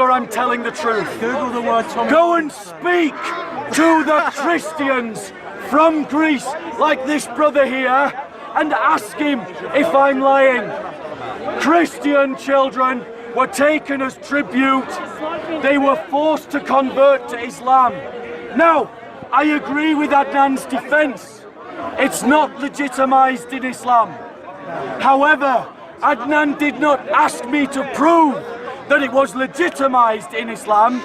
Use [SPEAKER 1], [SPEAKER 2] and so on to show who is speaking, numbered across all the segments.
[SPEAKER 1] sure I'm telling the truth.
[SPEAKER 2] Google the word Tommy.
[SPEAKER 1] Go and speak to the Christians from Greece, like this brother here, and ask him if I'm lying. Christian children were taken as tribute. They were forced to convert to Islam. Now, I agree with Adnan's defense. It's not legitimized in Islam. However, Adnan did not ask me to prove that it was legitimized in Islam.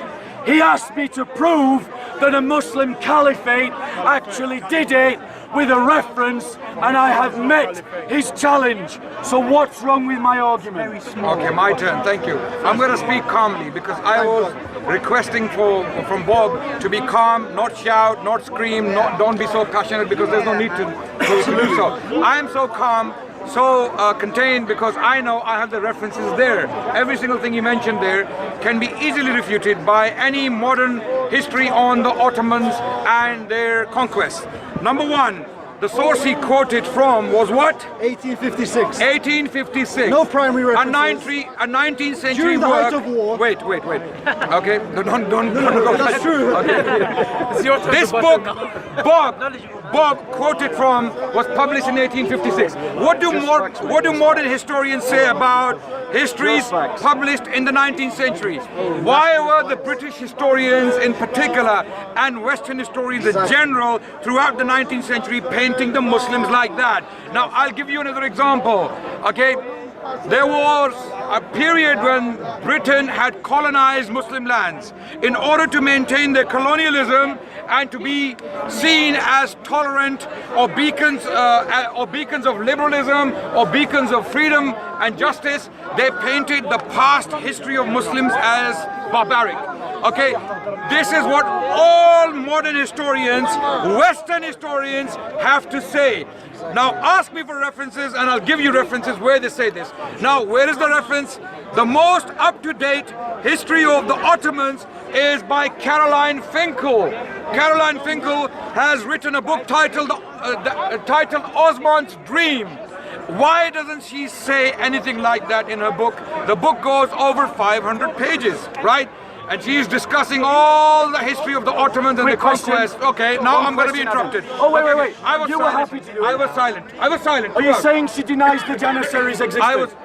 [SPEAKER 1] He asked me to prove that a Muslim caliphate actually did it with a reference, and I have met his challenge. So what's wrong with my argument?
[SPEAKER 3] Okay, my turn, thank you. I'm going to speak calmly because I was requesting from Bob to be calm, not shout, not scream, don't be so passionate because there's no need to do so. I am so calm, so contained because I know I have the references there. Every single thing you mentioned there can be easily refuted by any modern history on the Ottomans and their conquests. Number one, the source he quoted from was what?
[SPEAKER 4] 1856.
[SPEAKER 3] 1856.
[SPEAKER 4] No primary references.
[SPEAKER 3] A 19th century
[SPEAKER 4] During the
[SPEAKER 3] work.
[SPEAKER 4] height of war.
[SPEAKER 3] Wait. Okay, don't go.
[SPEAKER 4] That's true.
[SPEAKER 3] Okay. This book, Bob quoted from was published in 1856. What do modern historians say about histories published in the 19th century? Why were the British historians in particular and Western historians in general throughout the 19th century painting the Muslims like that? Now I'll give you another example. Okay, there was a period when Britain had colonized Muslim lands in order to maintain their colonialism and to be seen as tolerant or beacons of liberalism or beacons of freedom and justice. They painted the past history of Muslims as barbaric. Okay, this is what all modern historians, Western historians, have to say. Now ask me for references and I'll give you references where they say this. Now where is the reference? The most up-to-date history of the Ottomans is by Caroline Finkel. Caroline Finkel has written a book titled Osman's Dream. Why doesn't she say anything like that in her book? The book goes over 500 pages, right? And she's discussing all the history of the Ottomans and the conquest. Okay, now I'm going to be interrupted.
[SPEAKER 1] Oh, wait.
[SPEAKER 3] You were happy to do it. I was silent.
[SPEAKER 1] Are you saying she denies the Janissaries existence?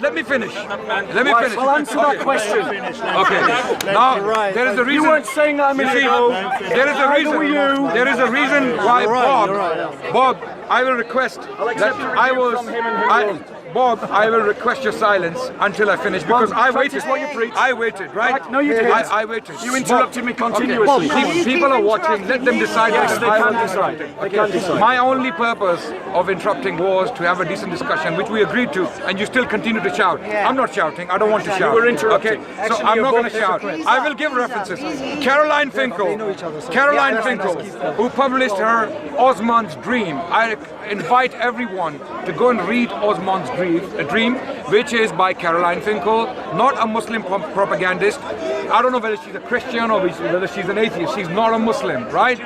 [SPEAKER 3] Let me finish.
[SPEAKER 1] Well, answer that question.
[SPEAKER 3] Okay. Now, there is a reason.
[SPEAKER 1] You weren't saying that a minute ago.
[SPEAKER 3] There is a reason why Bob, I will request Bob, I will request your silence until I finish because I waited. I waited, right?
[SPEAKER 1] No, you didn't.
[SPEAKER 3] I waited.
[SPEAKER 1] You interrupted me continuously.
[SPEAKER 3] Okay. People are watching. Let them decide.
[SPEAKER 1] Yes, they can decide. They can decide.
[SPEAKER 3] My only purpose of interrupting was to have a decent discussion, which we agreed to, and you still continue to shout. I'm not shouting. I don't want to shout.
[SPEAKER 1] You were interrupted.
[SPEAKER 3] Okay, so I'm not going to shout. I will give references. Caroline Finkel, who published her Osman's Dream. I invite everyone to go and read Osman's Dream, which is by Caroline Finkel, not a Muslim propagandist. I don't know whether she's a Christian or whether she's an atheist. She's not a Muslim, right?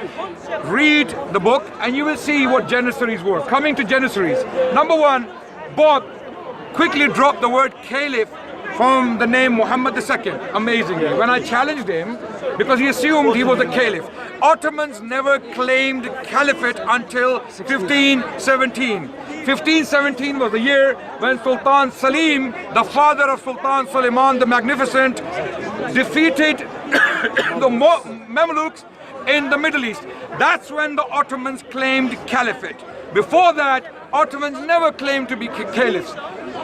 [SPEAKER 3] Read the book and you will see what Janissaries were. Coming to Janissaries. Number one, Bob quickly dropped the word caliph from the name Muhammad II, amazingly. When I challenged him, because he assumed he was a caliph. Ottomans never claimed caliphate until 1517. 1517 was the year when Sultan Salim, the father of Sultan Suleiman the Magnificent, defeated the Mamluks in the Middle East. That's when the Ottomans claimed caliphate. Before that, Ottomans never claimed to be caliphs.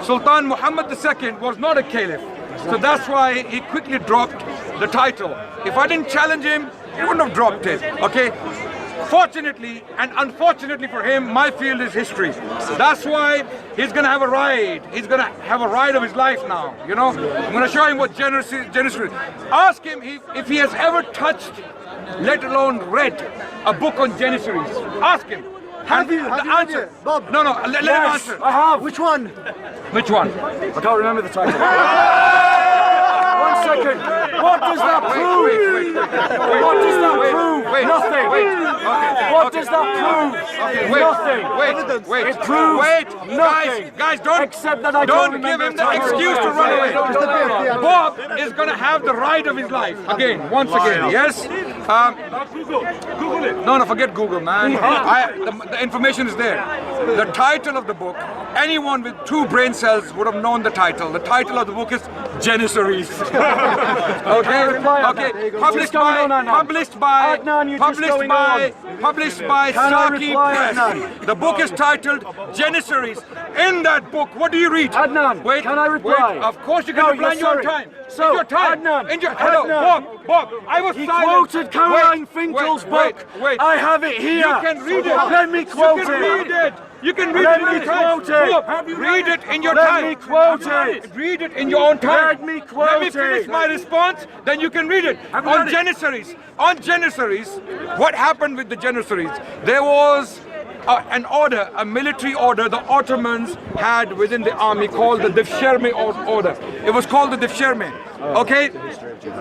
[SPEAKER 3] Sultan Muhammad II was not a caliph. So that's why he quickly dropped the title. If I didn't challenge him, he wouldn't have dropped it, okay? Fortunately and unfortunately for him, my field is history. That's why he's going to have a ride. He's going to have a ride of his life now, you know? I'm going to show him what Janissaries. Ask him if he has ever touched, let alone read, a book on Janissaries. Ask him.
[SPEAKER 4] Have you
[SPEAKER 3] answer?
[SPEAKER 4] Bob?
[SPEAKER 3] No, let him answer.
[SPEAKER 1] I have.
[SPEAKER 4] Which one?
[SPEAKER 3] Which one?
[SPEAKER 1] I can't remember the title. 1 second. What does that prove? What does that prove?
[SPEAKER 3] wait.
[SPEAKER 1] Nothing.
[SPEAKER 3] Wait. Okay.
[SPEAKER 1] What
[SPEAKER 3] okay.
[SPEAKER 1] does that prove?
[SPEAKER 3] Okay, wait.
[SPEAKER 1] Nothing.
[SPEAKER 3] Wait.
[SPEAKER 1] It proves nothing.
[SPEAKER 3] Guys, don't.
[SPEAKER 1] Except that I
[SPEAKER 3] don't
[SPEAKER 1] don't
[SPEAKER 3] give
[SPEAKER 1] remember
[SPEAKER 3] him the
[SPEAKER 1] time.
[SPEAKER 3] excuse to run away. Bob is going to have the ride of his life again, once again. Yes.
[SPEAKER 1] Google it.
[SPEAKER 3] No, forget Google, man. The information is there. The title of the book. Anyone with 2 brain cells would have known the title. The title of the book is Janissaries. Okay. Published by Saki Press. The book is titled Janissaries. In that book, what do you read?
[SPEAKER 1] Adnan,
[SPEAKER 3] wait,
[SPEAKER 1] can I reply?
[SPEAKER 3] Wait. Of course you can reply in your time.
[SPEAKER 1] So,
[SPEAKER 3] in your time.
[SPEAKER 1] Adnan,
[SPEAKER 3] Hello, Bob. I was
[SPEAKER 1] he
[SPEAKER 3] silent.
[SPEAKER 1] quoted Caroline Finkel's book.
[SPEAKER 3] Wait.
[SPEAKER 1] I have it here.
[SPEAKER 3] You can read it.
[SPEAKER 1] Let me quote
[SPEAKER 3] You can
[SPEAKER 1] it.
[SPEAKER 3] read it. You can read
[SPEAKER 1] Let
[SPEAKER 3] it in
[SPEAKER 1] me
[SPEAKER 3] your time.
[SPEAKER 1] quote it.
[SPEAKER 3] Bob, read it in your time.
[SPEAKER 1] Let me quote it.
[SPEAKER 3] Read it in your own time.
[SPEAKER 1] Let me quote
[SPEAKER 3] Let me finish
[SPEAKER 1] it.
[SPEAKER 3] my response, then you can read it. On Janissaries. On Janissaries, what happened with the Janissaries? There was an order, a military order the Ottomans had within the army called the Devshirme order. It was called the Devshirme. Okay?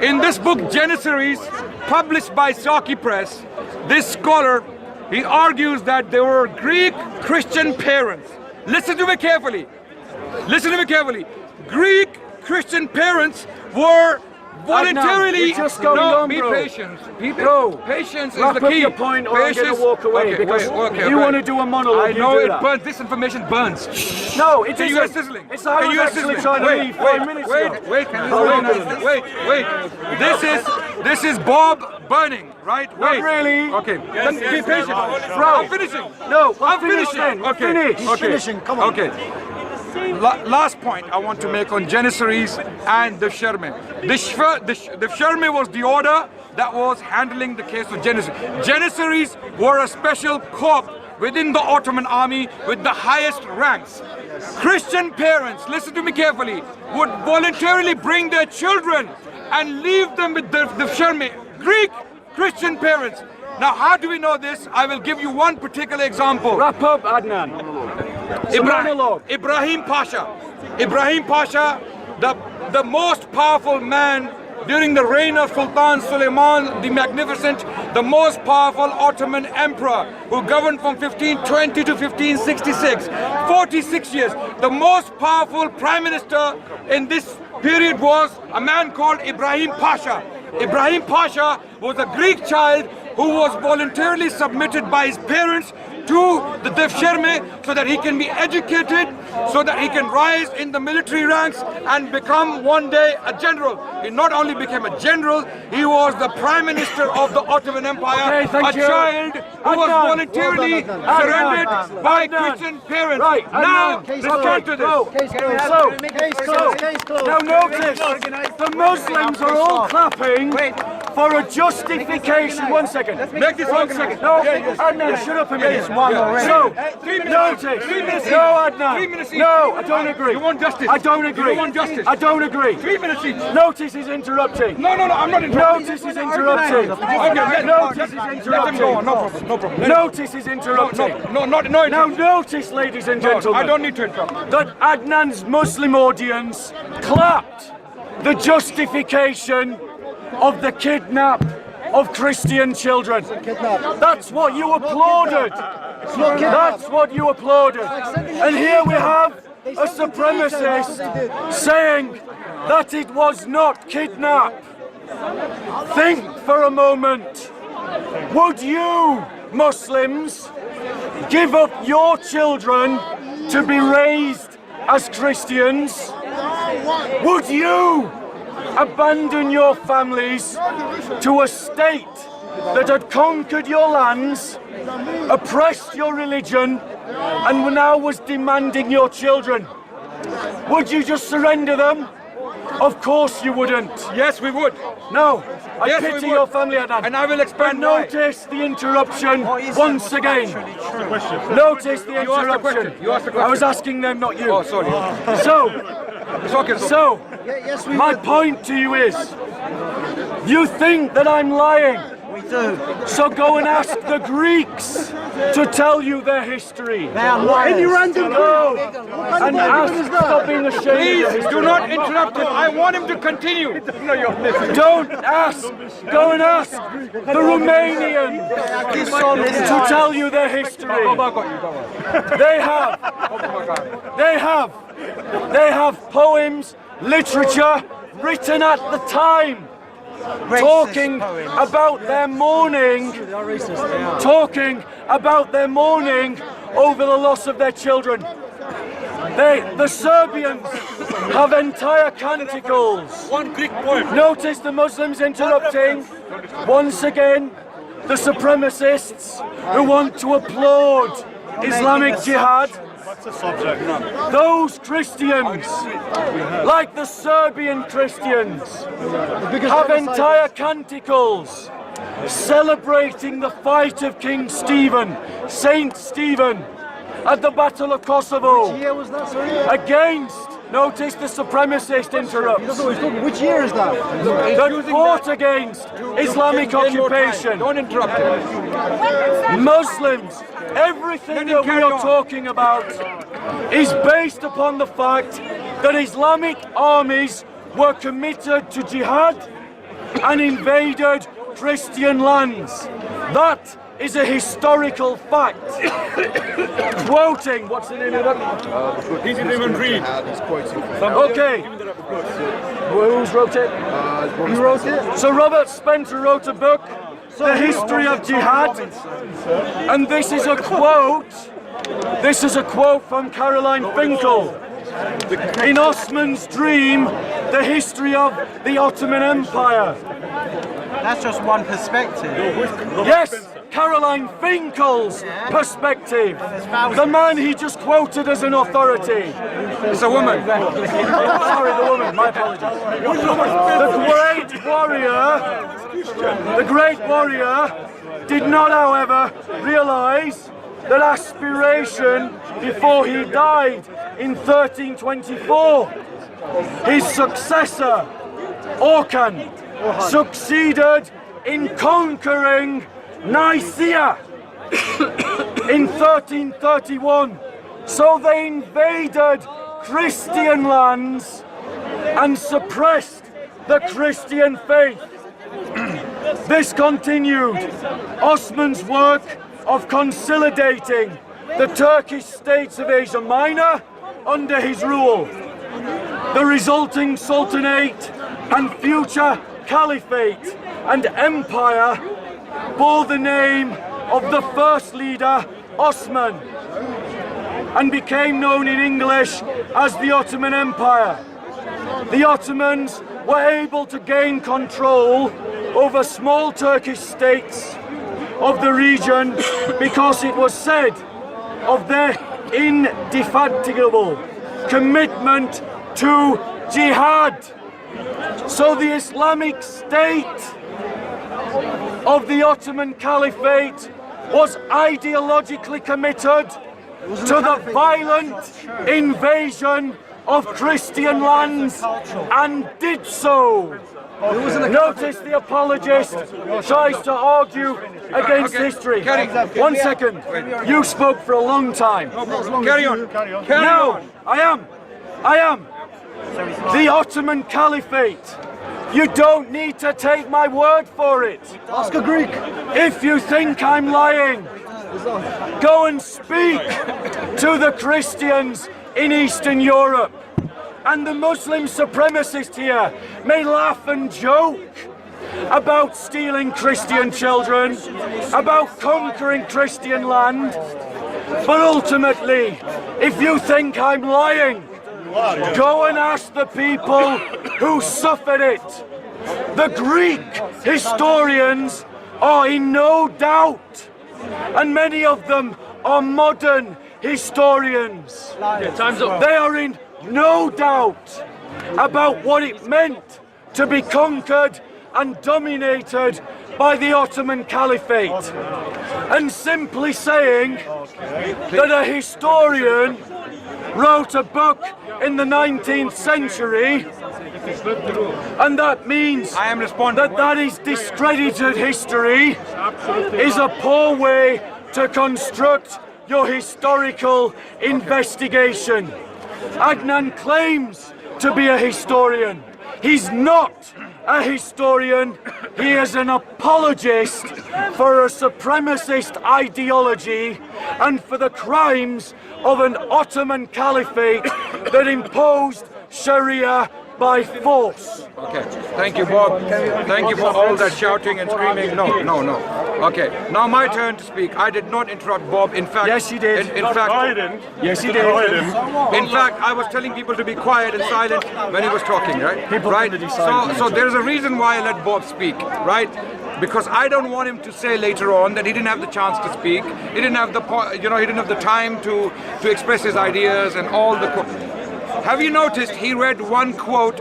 [SPEAKER 3] In this book, Janissaries, published by Saki Press, this scholar, he argues that there were Greek Christian parents. Listen to me carefully. Listen to me carefully. Greek Christian parents were voluntarily.
[SPEAKER 1] Adnan, just going on,
[SPEAKER 3] be
[SPEAKER 1] bro.
[SPEAKER 3] patient.
[SPEAKER 1] Bro,
[SPEAKER 3] Patience is
[SPEAKER 1] wrap
[SPEAKER 3] the
[SPEAKER 1] up
[SPEAKER 3] key.
[SPEAKER 1] your point or I'm going to walk away
[SPEAKER 3] Okay,
[SPEAKER 1] because
[SPEAKER 3] okay,
[SPEAKER 1] you want to do a monologue.
[SPEAKER 3] I know
[SPEAKER 1] you do
[SPEAKER 3] it
[SPEAKER 1] that.
[SPEAKER 3] burns. This information burns.
[SPEAKER 1] No, it
[SPEAKER 3] Can
[SPEAKER 1] isn't.
[SPEAKER 3] you are sizzling?
[SPEAKER 1] It's I was actually trying to leave 5 minutes ago.
[SPEAKER 3] Wait. This is Bob burning, right? Wait.
[SPEAKER 1] Not really.
[SPEAKER 3] Okay. Then be patient.
[SPEAKER 1] Bro.
[SPEAKER 3] I'm finishing.
[SPEAKER 1] No,
[SPEAKER 3] I'm
[SPEAKER 1] finish
[SPEAKER 3] finishing.
[SPEAKER 1] then.
[SPEAKER 3] Okay.
[SPEAKER 1] Finish.
[SPEAKER 3] Okay.
[SPEAKER 4] Finishing. Come on.
[SPEAKER 3] Okay. Last point I want to make on Janissaries and the Devshirme. The Devshirme was the order that was handling the case of Janissaries. Janissaries were a special corps within the Ottoman army with the highest ranks. Christian parents, listen to me carefully, would voluntarily bring their children and leave them with the Devshirme. Greek Christian parents. Now, how do we know this? I will give you one particular example.
[SPEAKER 1] Wrap up, Adnan.
[SPEAKER 3] Ibrahim Pasha, the most powerful man during the reign of Sultan Suleiman the Magnificent, the most powerful Ottoman emperor who governed from 1520 to 1566, 46 years. The most powerful prime minister in this period was a man called Ibrahim Pasha. Ibrahim Pasha was a Greek child who was voluntarily submitted by his parents to the Devshirme so that he can be educated, so that he can rise in the military ranks and become one day a general. He not only became a general, he was the prime minister of the Ottoman Empire,
[SPEAKER 1] Okay, thank
[SPEAKER 3] a
[SPEAKER 1] you.
[SPEAKER 3] child who was voluntarily surrendered by Christian parents.
[SPEAKER 1] Right,
[SPEAKER 3] now,
[SPEAKER 1] Adnan,
[SPEAKER 3] return to this.
[SPEAKER 4] Case closed.
[SPEAKER 1] Now notice, the Muslims are all clapping for a justification. 1 second.
[SPEAKER 3] Make this
[SPEAKER 1] 1 second. No, Adnan, shut up a minute. So,
[SPEAKER 3] 3 minutes.
[SPEAKER 1] notice.
[SPEAKER 3] 3 minutes.
[SPEAKER 1] No, Adnan.
[SPEAKER 3] 3 minutes each.
[SPEAKER 1] No, I don't agree.
[SPEAKER 3] You want justice?
[SPEAKER 1] I don't agree.
[SPEAKER 3] You want justice?
[SPEAKER 1] I don't agree.
[SPEAKER 3] 3 minutes each.
[SPEAKER 1] Notice is interrupting.
[SPEAKER 3] No, I'm not interrupting.
[SPEAKER 1] Notice is interrupting. Notice is interrupting.
[SPEAKER 3] Let them go on, no problem.
[SPEAKER 1] Notice is interrupting.
[SPEAKER 3] No.
[SPEAKER 1] Now notice, ladies and gentlemen,
[SPEAKER 3] I don't need to interrupt.
[SPEAKER 1] that Adnan's Muslim audience clapped the justification of the kidnap of Christian children. That's what you applauded. That's what you applauded. And here we have a supremacist saying that it was not kidnap. Think for a moment. Would you, Muslims, give up your children to be raised as Christians? Would you abandon your families to a state that had conquered your lands, oppressed your religion, and now was demanding your children? Would you just surrender them? Of course you wouldn't.
[SPEAKER 3] Yes, we would.
[SPEAKER 1] No, I
[SPEAKER 3] Yes, we
[SPEAKER 1] pity
[SPEAKER 3] would.
[SPEAKER 1] your family, Adnan.
[SPEAKER 3] And I will explain
[SPEAKER 1] But
[SPEAKER 3] why.
[SPEAKER 1] notice the interruption once again. Notice the
[SPEAKER 3] You asked the
[SPEAKER 1] interruption.
[SPEAKER 3] question. You asked the
[SPEAKER 1] I was
[SPEAKER 3] question.
[SPEAKER 1] asking them, not you.
[SPEAKER 3] Oh, sorry.
[SPEAKER 1] So,
[SPEAKER 3] It's okay.
[SPEAKER 1] my point to you is, you think that I'm lying
[SPEAKER 4] We do.
[SPEAKER 1] So go and ask the Greeks to tell you their history.
[SPEAKER 4] They are liars.
[SPEAKER 1] Go and ask, stop being ashamed.
[SPEAKER 3] Please do not interrupt him. I want him to continue.
[SPEAKER 1] Don't ask. Go and ask the Romanians to tell you their history. They have poems, literature written at the time, talking about their mourning, over the loss of their children. The Serbians have entire canticles.
[SPEAKER 2] One Greek poem.
[SPEAKER 1] Notice the Muslims interrupting. Once again, the supremacists who want to applaud Islamic Jihad. Those Christians, like the Serbian Christians, have entire canticles celebrating the fight of King Stephen, Saint Stephen, at the Battle of Kosovo.
[SPEAKER 4] Which year was that, sorry?
[SPEAKER 1] Against, notice the supremacist interrupts,
[SPEAKER 4] Which year is that?
[SPEAKER 1] that fought against Islamic occupation.
[SPEAKER 3] Don't interrupt him.
[SPEAKER 1] Muslims, everything that we are talking about is based upon the fact that Islamic armies were committed to jihad and invaded Christian lands. That is a historical fact. Quoting, what's the name of that?
[SPEAKER 2] He didn't even read.
[SPEAKER 1] Okay. Who's wrote it?
[SPEAKER 4] You wrote it?
[SPEAKER 1] So Robert Spencer wrote a book, The History of Jihad, and this is a quote. This is a quote from Caroline Finkel. In Osman's Dream, the history of the Ottoman Empire.
[SPEAKER 4] That's just one perspective.
[SPEAKER 1] Yes, Caroline Finkel's perspective. The man he just quoted as an authority.
[SPEAKER 3] It's a woman.
[SPEAKER 1] Sorry, the woman, my apologies. The great warrior did not, however, realise that aspiration before he died in 1324. His successor, Orkan, succeeded in conquering Nicaea in 1331. So they invaded Christian lands and suppressed the Christian faith. This continued Osman's work of consolidating the Turkish states of Asia Minor under his rule. The resulting sultanate and future caliphate and empire bore the name of the first leader, Osman, and became known in English as the Ottoman Empire. The Ottomans were able to gain control over small Turkish states of the region because it was said of their indefatigable commitment to jihad. So the Islamic State of the Ottoman Caliphate was ideologically committed to the violent invasion of Christian lands and did so. Notice the apologist tries to argue against history. One second. You spoke for a long time.
[SPEAKER 3] Carry on.
[SPEAKER 1] No, I am. The Ottoman Caliphate. You don't need to take my word for it.
[SPEAKER 4] Ask a Greek.
[SPEAKER 1] If you think I'm lying, go and speak to the Christians in Eastern Europe. And the Muslim supremacist here may laugh and joke about stealing Christian children, about conquering Christian land. But ultimately, if you think I'm lying, go and ask the people who suffered it. The Greek historians are in no doubt, and many of them are modern historians. They are in no doubt about what it meant to be conquered and dominated by the Ottoman Caliphate. And simply saying that a historian wrote a book in the 19th century And that means
[SPEAKER 3] I am responding.
[SPEAKER 1] that is discredited history is a poor way to construct your historical investigation. Adnan claims to be a historian. He's not a historian. He is an apologist for a supremacist ideology and for the crimes of an Ottoman caliphate that imposed Sharia by force.
[SPEAKER 3] Okay, thank you, Bob. Thank you for all that shouting and screaming. No. Okay, now my turn to speak. I did not interrupt Bob. In fact,
[SPEAKER 1] Yes, you did.
[SPEAKER 3] In fact,
[SPEAKER 1] Yes, he did.
[SPEAKER 3] in fact, I was telling people to be quiet and silent when he was talking, right?
[SPEAKER 1] People
[SPEAKER 3] Right.
[SPEAKER 1] tend to be silent.
[SPEAKER 3] So there's a reason why I let Bob speak, right? Because I don't want him to say later on that he didn't have the chance to speak. He didn't have the, he didn't have the time to express his ideas and all the. Have you noticed he read one quote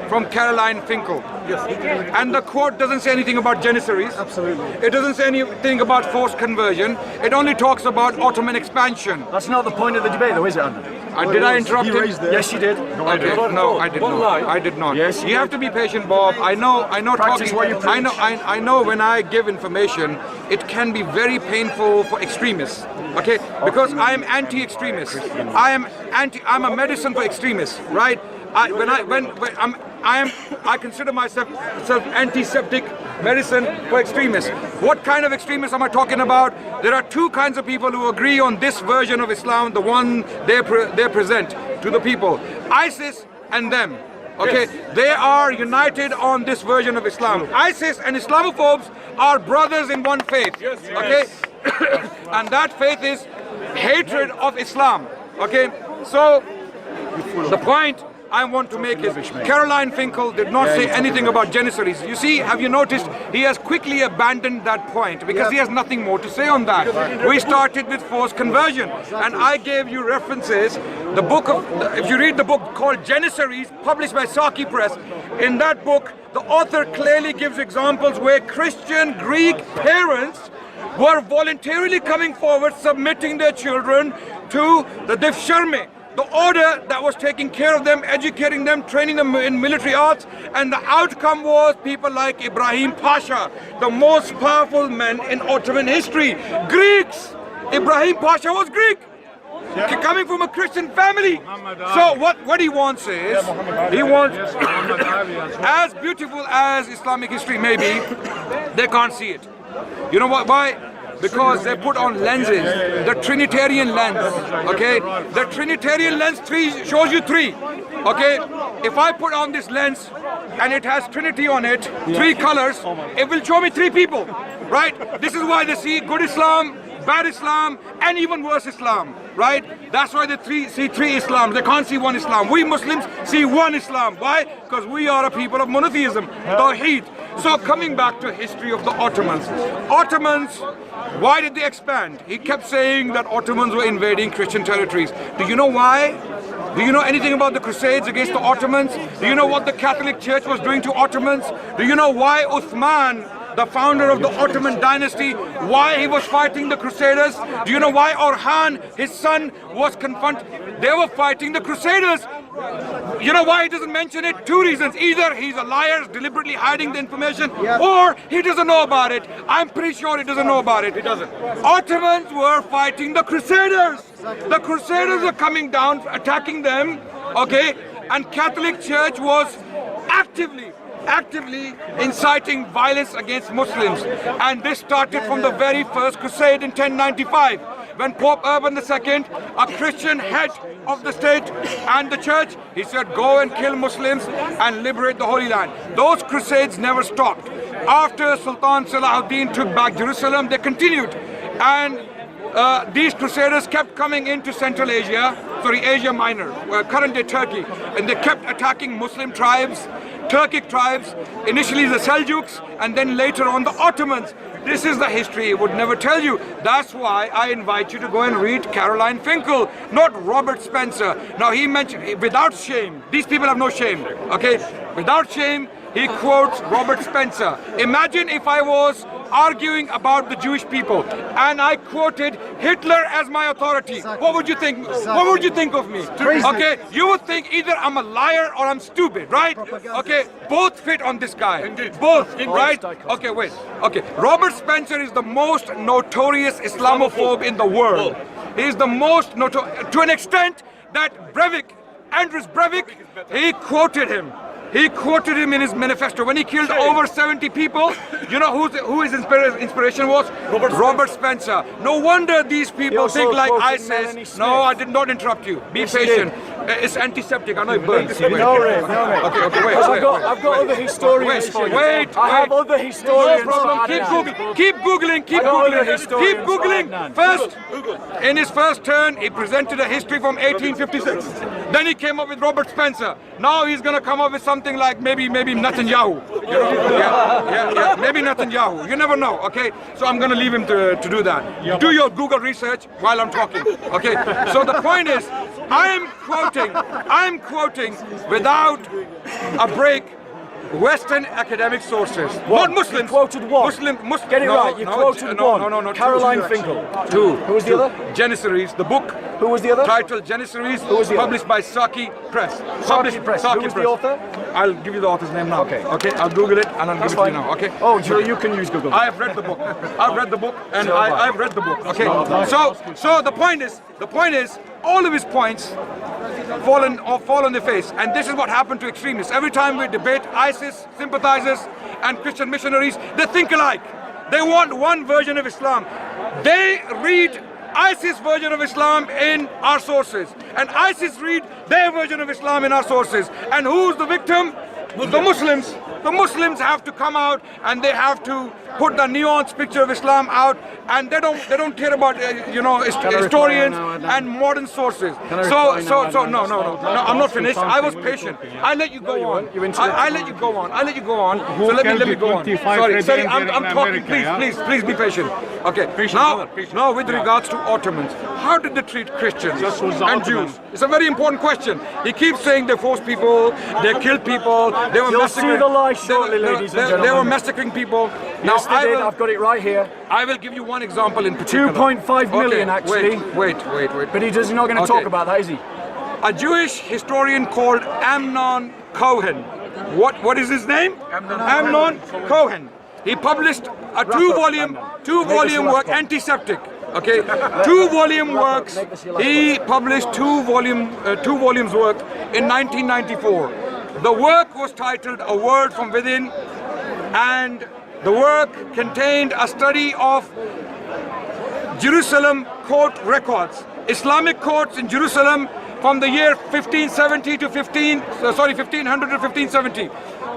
[SPEAKER 3] from Caroline Finkel?
[SPEAKER 4] Yes.
[SPEAKER 3] And the quote doesn't say anything about Janissaries.
[SPEAKER 4] Absolutely.
[SPEAKER 3] It doesn't say anything about forced conversion. It only talks about Ottoman expansion.
[SPEAKER 1] That's not the point of the debate, though, is it, Adnan?
[SPEAKER 3] Did I interrupt
[SPEAKER 4] He
[SPEAKER 3] him?
[SPEAKER 4] raised it.
[SPEAKER 1] Yes, you did.
[SPEAKER 3] Okay. No, I did
[SPEAKER 1] What
[SPEAKER 3] not.
[SPEAKER 1] lie?
[SPEAKER 3] I did not.
[SPEAKER 1] Yes,
[SPEAKER 3] you have to be patient, Bob. I know.
[SPEAKER 1] Practice
[SPEAKER 3] Talking.
[SPEAKER 1] what you preach.
[SPEAKER 3] I know. When I give information, it can be very painful for extremists. Okay, because I am anti-extremist. I'm a medicine for extremists, right? I consider myself antiseptic medicine for extremists. What kind of extremists am I talking about? There are two kinds of people who agree on this version of Islam, the one they present to the people. ISIS and them. Okay, they are united on this version of Islam. ISIS and Islamophobes are brothers in one faith. Okay, and that faith is hatred of Islam. Okay, so the point I want to make is Caroline Finkel did not say anything about Janissaries. You see, have you noticed he has quickly abandoned that point because he has nothing more to say on that. We started with forced conversion and I gave you references. The book of, if you read the book called Janissaries, published by Saki Press, in that book the author clearly gives examples where Christian Greek parents were voluntarily coming forward, submitting their children to the Difsharme, the order that was taking care of them, educating them, training them in military arts, and the outcome was people like Ibrahim Pasha, the most powerful man in Ottoman history. Greeks! Ibrahim Pasha was Greek, coming from a Christian family. So what he wants is, he wants, as beautiful as Islamic history may be, they can't see it. You know what? Why? Because they put on lenses, the Trinitarian lens, okay? The Trinitarian lens shows you three, okay? If I put on this lens and it has Trinity on it, three colors, it will show me three people, right? This is why they see good Islam, bad Islam, and even worse Islam, right? That's why they see three Islams. They can't see one Islam. We Muslims see one Islam. Why? Because we are a people of monotheism, Tawheed. So coming back to history of the Ottomans. Ottomans, why did they expand? He kept saying that Ottomans were invading Christian territories. Do you know why? Do you know anything about the Crusades against the Ottomans? Do you know what the Catholic Church was doing to Ottomans? Do you know why Uthman, the founder of the Ottoman dynasty, why he was fighting the Crusaders? Do you know why Orhan, his son, was confronted? They were fighting the Crusaders. You know why he doesn't mention it? Two reasons. Either he's a liar, deliberately hiding the information, or he doesn't know about it. I'm pretty sure he doesn't know about it. He doesn't. Ottomans were fighting the Crusaders. The Crusaders were coming down, attacking them, okay? And Catholic Church was actively inciting violence against Muslims. And this started from the very first crusade in 1095, when Pope Urban II, a Christian head of the state and the church, he said, go and kill Muslims and liberate the Holy Land. Those crusades never stopped. After Sultan Salahuddin took back Jerusalem, they continued. And these crusaders kept coming into Central Asia, Asia Minor, current day Turkey, and they kept attacking Muslim tribes, Turkic tribes, initially the Seljuks, and then later on the Ottomans. This is the history he would never tell you. That's why I invite you to go and read Caroline Finkel, not Robert Spencer. Now he mentioned, without shame, these people have no shame, okay? Without shame, he quotes Robert Spencer. Imagine if I was arguing about the Jewish people and I quoted Hitler as my authority. What would you think? What would you think of me? Okay, you would think either I'm a liar or I'm stupid, right? Okay, both fit on this guy. Both, right? Okay, wait. Okay, Robert Spencer is the most notorious Islamophobe in the world. He is the most notorious, to an extent that Andres Breivik, he quoted him. He quoted him in his manifesto when he killed over 70 people. You know who his inspiration was? Robert Spencer. No wonder these people think like ISIS. No, I did not interrupt you. Be patient. It's antiseptic. I know it burns.
[SPEAKER 1] No, Ray.
[SPEAKER 3] Okay, wait.
[SPEAKER 1] I've got other historians for you.
[SPEAKER 3] Wait.
[SPEAKER 1] I have other historians.
[SPEAKER 3] No problem. Keep googling. Keep googling. First, in his first turn, he presented a history from 1856. Then he came up with Robert Spencer. Now he's going to come up with something like maybe Netanyahu. You know? Maybe Netanyahu. You never know. Okay, so I'm going to leave him to do that. Do your Google research while I'm talking. Okay. So the point is, I'm quoting without a break Western academic sources. Not Muslims.
[SPEAKER 1] You quoted one.
[SPEAKER 3] Muslim.
[SPEAKER 1] Get it right. You quoted one.
[SPEAKER 3] No.
[SPEAKER 1] Caroline Finkel.
[SPEAKER 3] Two.
[SPEAKER 1] Who was the other?
[SPEAKER 3] Janissaries. The book.
[SPEAKER 1] Who was the other?
[SPEAKER 3] Titled Janissaries.
[SPEAKER 1] Who was the other?
[SPEAKER 3] Published by Saki Press.
[SPEAKER 1] Saki Press. Who was the author?
[SPEAKER 3] I'll give you the author's name now.
[SPEAKER 1] Okay.
[SPEAKER 3] I'll Google it and I'll give it to you now. Okay.
[SPEAKER 1] Oh, so you can use Google.
[SPEAKER 3] I've read the book. I've read the book. Okay. So the point is, all of his points fall on their face. And this is what happened to extremists. Every time we debate ISIS sympathizers and Christian missionaries, they think alike. They want one version of Islam. They read ISIS version of Islam in our sources, and ISIS read their version of Islam in our sources. And who's the victim? The Muslims. The Muslims have to come out and they have to put the nuanced picture of Islam out, and they don't care about historians and modern sources. No, I'm not finished. I was patient. I let you go on. I let you go on. So let me go on. Sorry, I'm talking. Please be patient. Okay. Now with regards to Ottomans, how did they treat Christians and Jews? It's a very important question. He keeps saying they forced people, they killed people, they were massacring. They were massacring people. Now
[SPEAKER 1] I've got it right here.
[SPEAKER 3] I will give you one example in particular.
[SPEAKER 1] 2.5 million actually.
[SPEAKER 3] Wait.
[SPEAKER 1] But he's not going to talk about that, is he?
[SPEAKER 3] A Jewish historian called Amnon Cohen. What is his name? Amnon Cohen. He published a two-volume work, Antiseptic. Okay, 2-volume works. He published two volumes work in 1994. The work was titled A Word from Within, and the work contained a study of Jerusalem court records, Islamic courts in Jerusalem from the year 1500 to 1570.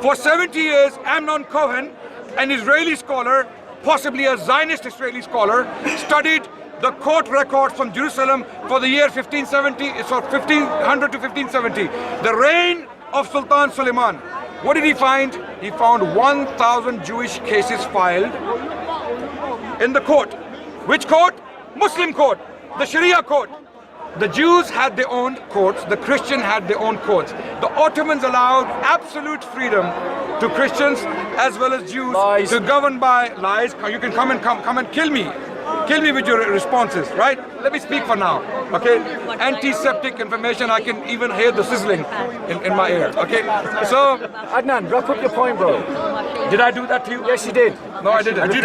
[SPEAKER 3] For 70 years, Amnon Cohen, an Israeli scholar, possibly a Zionist Israeli scholar, studied the court records from Jerusalem for the year 1500 to 1570, the reign of Sultan Suleiman. What did he find? He found 1,000 Jewish cases filed in the court. Which court? Muslim court, the Sharia court. The Jews had their own courts, the Christian had their own courts. The Ottomans allowed absolute freedom to Christians as well as Jews to govern by lies. You can come and kill me. Kill me with your responses, right? Let me speak for now, okay? Antiseptic information, I can even hear the sizzling in my ear, okay? So,
[SPEAKER 1] Adnan, wrap up your point, bro.
[SPEAKER 3] Did I do that to you?
[SPEAKER 1] Yes, you did.
[SPEAKER 3] No, I didn't. You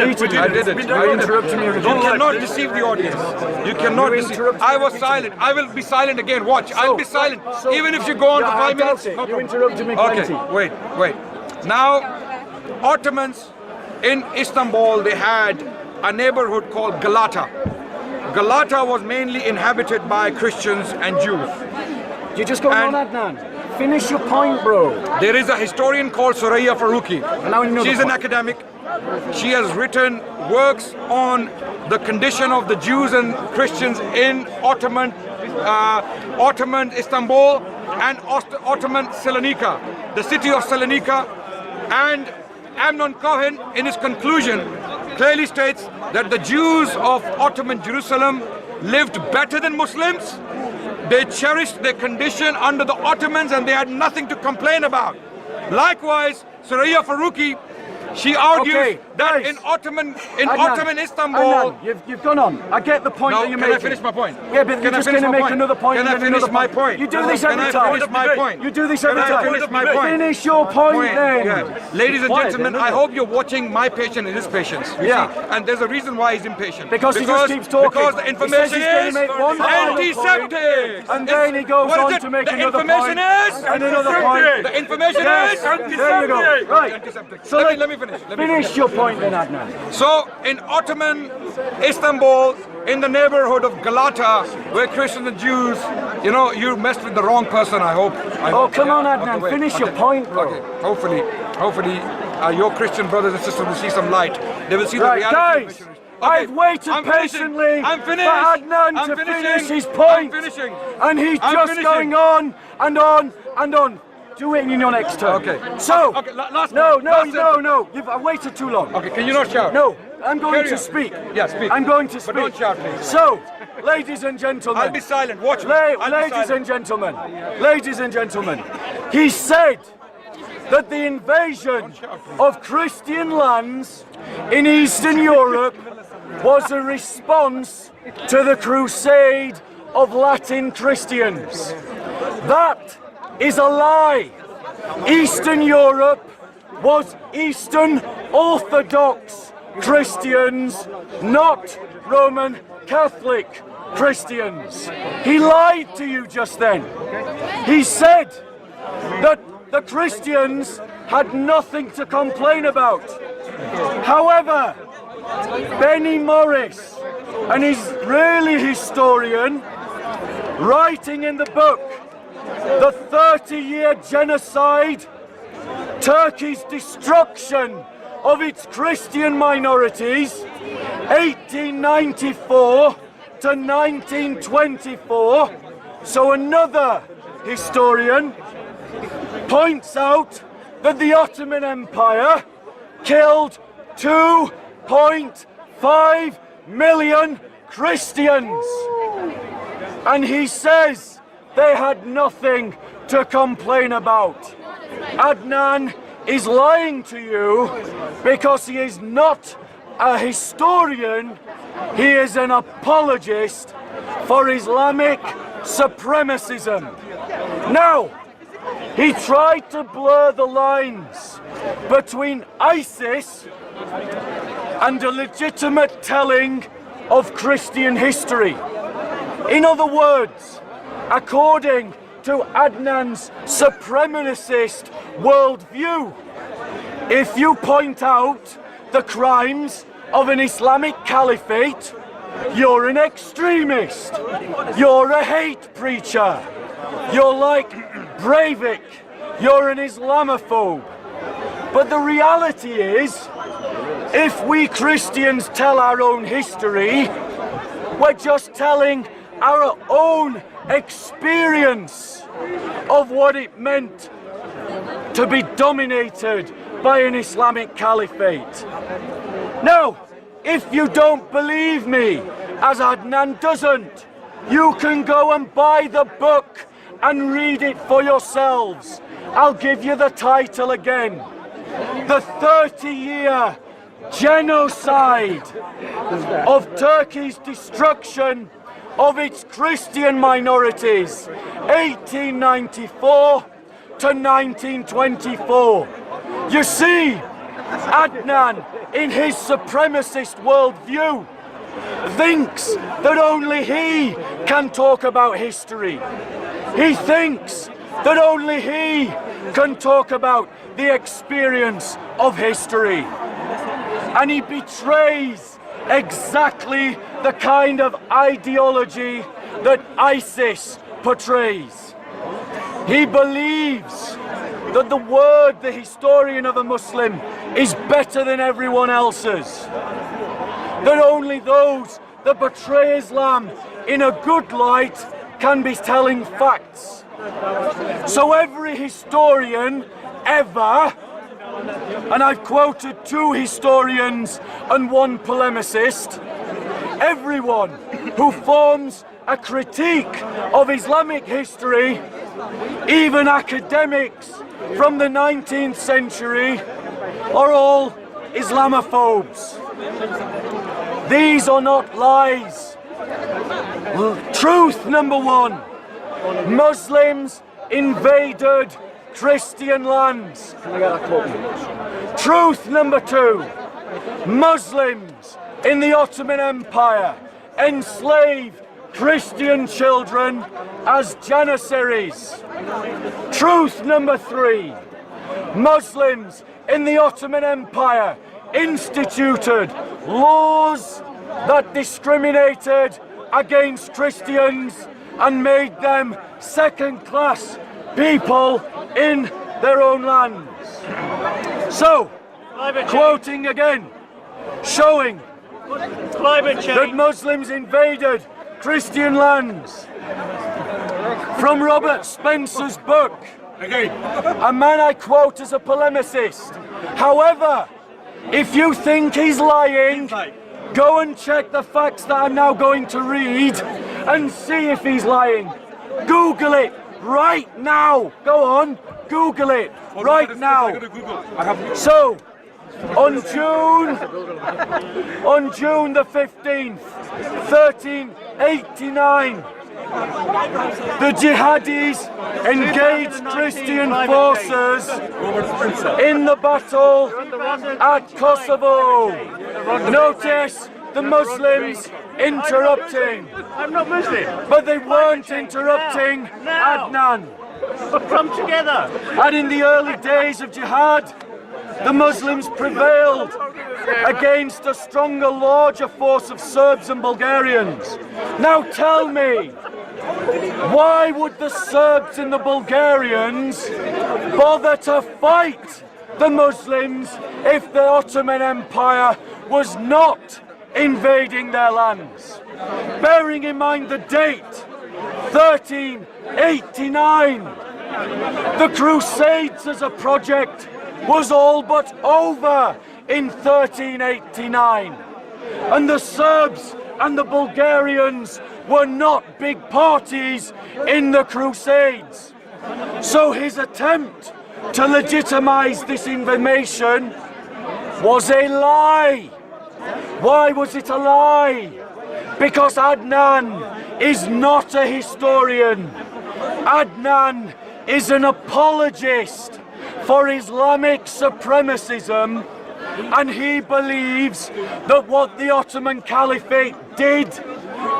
[SPEAKER 1] interrupted me.
[SPEAKER 3] You cannot deceive the audience. You cannot deceive. I was silent. I will be silent again. Watch. I'll be silent. Even if you go on for 5 minutes.
[SPEAKER 1] You interrupted me plenty.
[SPEAKER 3] Okay, wait. Now, Ottomans in Istanbul, they had a neighborhood called Galata. Galata was mainly inhabited by Christians and Jews.
[SPEAKER 1] You're just going on, Adnan. Finish your point, bro.
[SPEAKER 3] There is a historian called Soraya Faruqi. She's an academic. She has written works on the condition of the Jews and Christians in Ottoman Istanbul and Ottoman Salonika, the city of Salonika. And Amnon Cohen, in his conclusion, clearly states that the Jews of Ottoman Jerusalem lived better than Muslims. They cherished their condition under the Ottomans and they had nothing to complain about. Likewise, Suraya Faruqi, she argues
[SPEAKER 1] Okay,
[SPEAKER 3] that
[SPEAKER 1] guys.
[SPEAKER 3] in Ottoman
[SPEAKER 1] Adnan,
[SPEAKER 3] Istanbul.
[SPEAKER 1] Adnan, you've gone on. I get the point
[SPEAKER 3] No,
[SPEAKER 1] that you're
[SPEAKER 3] can
[SPEAKER 1] making.
[SPEAKER 3] I finish my point?
[SPEAKER 1] Yeah, but
[SPEAKER 3] Can
[SPEAKER 1] you're
[SPEAKER 3] I
[SPEAKER 1] just
[SPEAKER 3] finish
[SPEAKER 1] going to
[SPEAKER 3] my
[SPEAKER 1] make
[SPEAKER 3] point?
[SPEAKER 1] another point.
[SPEAKER 3] Can I
[SPEAKER 1] and then
[SPEAKER 3] finish
[SPEAKER 1] another
[SPEAKER 3] my
[SPEAKER 1] point.
[SPEAKER 3] point?
[SPEAKER 1] You do this every
[SPEAKER 3] Can I
[SPEAKER 1] time.
[SPEAKER 3] finish my point?
[SPEAKER 1] You do this
[SPEAKER 3] Can
[SPEAKER 1] every
[SPEAKER 3] I
[SPEAKER 1] time.
[SPEAKER 3] finish my point?
[SPEAKER 1] Finish your point then.
[SPEAKER 3] Yeah. Ladies and
[SPEAKER 1] Quiet
[SPEAKER 3] gentlemen,
[SPEAKER 1] then,
[SPEAKER 3] I
[SPEAKER 1] isn't
[SPEAKER 3] hope you're watching my patience and his patience. You
[SPEAKER 1] Yeah.
[SPEAKER 3] see? And there's a reason why he's impatient.
[SPEAKER 1] Because he just keeps talking.
[SPEAKER 3] Because the
[SPEAKER 1] He
[SPEAKER 3] information
[SPEAKER 1] says he's gonna
[SPEAKER 3] is
[SPEAKER 1] make one final
[SPEAKER 3] antiseptic.
[SPEAKER 1] And then he goes
[SPEAKER 3] What is
[SPEAKER 1] on
[SPEAKER 3] it?
[SPEAKER 1] to make
[SPEAKER 3] the
[SPEAKER 1] another
[SPEAKER 3] information
[SPEAKER 1] point.
[SPEAKER 3] is
[SPEAKER 1] And another point.
[SPEAKER 3] The information
[SPEAKER 1] Yes.
[SPEAKER 3] is
[SPEAKER 1] There you go. Right.
[SPEAKER 3] antiseptic.
[SPEAKER 1] So
[SPEAKER 3] let me finish.
[SPEAKER 1] Finish your point then, Adnan.
[SPEAKER 3] So in Ottoman Istanbul, in the neighborhood of Galata, where Christians and Jews, you messed with the wrong person. I hope.
[SPEAKER 1] Oh, come on, Adnan.
[SPEAKER 3] Okay, wait.
[SPEAKER 1] Finish your
[SPEAKER 3] Okay.
[SPEAKER 1] point, bro.
[SPEAKER 3] Okay. Hopefully, your Christian brothers and sisters will see some light. They will see
[SPEAKER 1] Right,
[SPEAKER 3] the reality.
[SPEAKER 1] guys.
[SPEAKER 3] of missionaries.
[SPEAKER 1] I've waited
[SPEAKER 3] I'm finishing.
[SPEAKER 1] patiently
[SPEAKER 3] I'm finished.
[SPEAKER 1] for Adnan
[SPEAKER 3] I'm
[SPEAKER 1] to
[SPEAKER 3] finishing.
[SPEAKER 1] finish his point.
[SPEAKER 3] I'm finishing.
[SPEAKER 1] And he's
[SPEAKER 3] I'm
[SPEAKER 1] just
[SPEAKER 3] finishing.
[SPEAKER 1] going on and on and on. Do it in your next turn.
[SPEAKER 3] Okay.
[SPEAKER 1] So,
[SPEAKER 3] Okay, last
[SPEAKER 1] no,
[SPEAKER 3] point.
[SPEAKER 1] no,
[SPEAKER 3] Last
[SPEAKER 1] no,
[SPEAKER 3] sentence.
[SPEAKER 1] no. I've waited too long.
[SPEAKER 3] Okay, can you not shout?
[SPEAKER 1] No, I'm going
[SPEAKER 3] Carry
[SPEAKER 1] to
[SPEAKER 3] on.
[SPEAKER 1] speak.
[SPEAKER 3] Yeah, speak.
[SPEAKER 1] I'm going to speak.
[SPEAKER 3] But don't shout, please.
[SPEAKER 1] So, ladies and gentlemen.
[SPEAKER 3] I'll be silent. Watch me.
[SPEAKER 1] La-
[SPEAKER 3] I'll be
[SPEAKER 1] ladies
[SPEAKER 3] silent.
[SPEAKER 1] and gentlemen, ladies and gentlemen, he said that the invasion of Christian lands in Eastern Europe was a response to the crusade of Latin Christians. That is a lie. Eastern Europe was Eastern Orthodox Christians, not Roman Catholic Christians. He lied to you just then. He said that the Christians had nothing to complain about. However, Benny Morris, an Israeli historian, writing in the book The 30-Year Genocide, Turkey's Destruction of its Christian Minorities, 1894 to 1924, so another historian points out that the Ottoman Empire killed 2.5 million Christians. And he says they had nothing to complain about. Adnan is lying to you because he is not a historian, he is an apologist for Islamic supremacism. Now, he tried to blur the lines between ISIS and a legitimate telling of Christian history. In other words, according to Adnan's supremacist worldview, if you point out the crimes of an Islamic caliphate, you're an extremist, you're a hate preacher, you're like Breivik, you're an Islamophobe. But the reality is, if we Christians tell our own history, we're just telling our own experience of what it meant to be dominated by an Islamic caliphate. Now, if you don't believe me, as Adnan doesn't, you can go and buy the book and read it for yourselves. I'll give you the title again. The 30-Year Genocide of Turkey's Destruction of its Christian Minorities, 1894 to 1924. You see, Adnan, in his supremacist worldview, thinks that only he can talk about history. He thinks that only he can talk about the experience of history. And he betrays exactly the kind of ideology that ISIS portrays. He believes that the word, the historian of a Muslim, is better than everyone else's. That only those that portray Islam in a good light can be telling facts. So every historian ever, and I've quoted 2 historians and 1 polemicist, everyone who forms a critique of Islamic history even academics from the 19th century are all Islamophobes. These are not lies. Truth number one, Muslims invaded Christian lands. Truth number two, Muslims in the Ottoman Empire enslaved Christian children as janissaries. Truth number three, Muslims in the Ottoman Empire instituted laws that discriminated against Christians and made them second-class people in their own lands. So, quoting again, showing that Muslims invaded Christian lands. From Robert Spencer's book, a man I quote as a polemicist. However, if you think he's lying, go and check the facts that I'm now going to read and see if he's lying. Google it right now. Go on, Google it right now. So, on June the 15th, 1389, the jihadis engaged Christian forces in the battle at Kosovo. Notice the Muslims interrupting.
[SPEAKER 2] I'm not Muslim.
[SPEAKER 1] But they weren't interrupting Adnan.
[SPEAKER 2] Come together.
[SPEAKER 1] And in the early days of jihad, the Muslims prevailed against a stronger, larger force of Serbs and Bulgarians. Now tell me, why would the Serbs and the Bulgarians bother to fight the Muslims if the Ottoman Empire was not invading their lands? Bearing in mind the date, 1389, the Crusades as a project was all but over in 1389, and the Serbs and the Bulgarians were not big parties in the Crusades. So his attempt to legitimize this invasion was a lie. Why was it a lie? Because Adnan is not a historian. Adnan is an apologist for Islamic supremacism, and he believes that what the Ottoman Caliphate did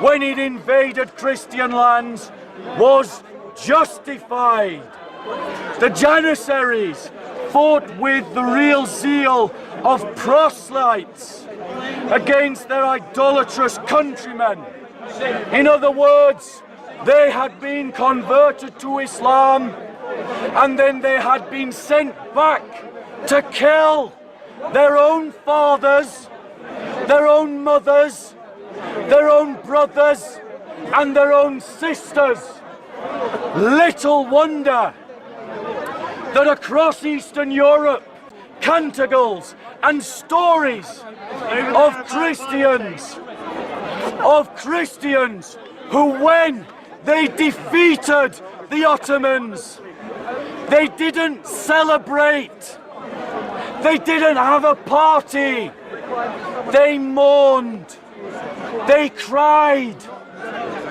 [SPEAKER 1] when it invaded Christian lands was justified. The Janissaries fought with the real zeal of proselytes against their idolatrous countrymen. In other words, they had been converted to Islam, and then they had been sent back to kill their own fathers, their own mothers, their own brothers, and their own sisters. Little wonder that across Eastern Europe, canticles and stories of Christians who, when they defeated the Ottomans, they didn't celebrate, they didn't have a party, they mourned, they cried,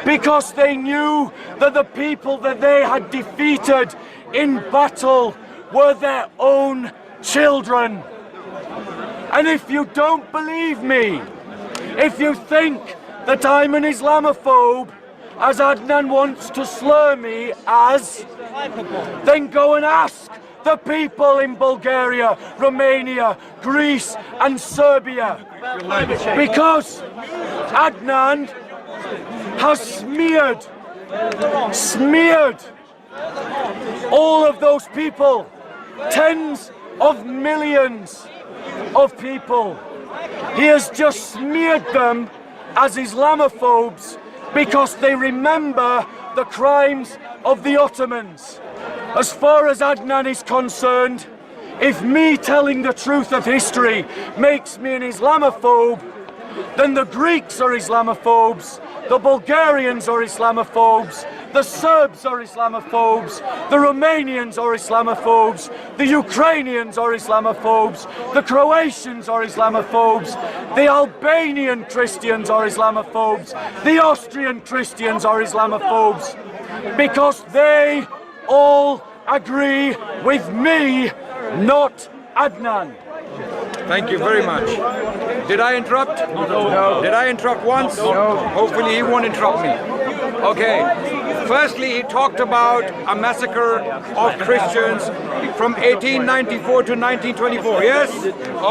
[SPEAKER 1] because they knew that the people that they had defeated in battle were their own children. And if you don't believe me, if you think that I'm an Islamophobe, as Adnan wants to slur me as, then go and ask the people in Bulgaria, Romania, Greece and Serbia. Because Adnan has smeared all of those people, tens of millions of people. He has just smeared them as Islamophobes because they remember the crimes of the Ottomans. As far as Adnan is concerned, if me telling the truth of history makes me an Islamophobe, then the Greeks are Islamophobes, the Bulgarians are Islamophobes, The Serbs are Islamophobes, the Romanians are Islamophobes, the Ukrainians are Islamophobes, the Croatians are Islamophobes, the Albanian Christians are Islamophobes, the Austrian Christians are Islamophobes, because they all agree with me, not Adnan.
[SPEAKER 3] Thank you very much. Did I interrupt? No. Did I interrupt once? No. Hopefully he won't interrupt me. Okay. Firstly, he talked about a massacre of Christians from 1894 to 1924. Yes?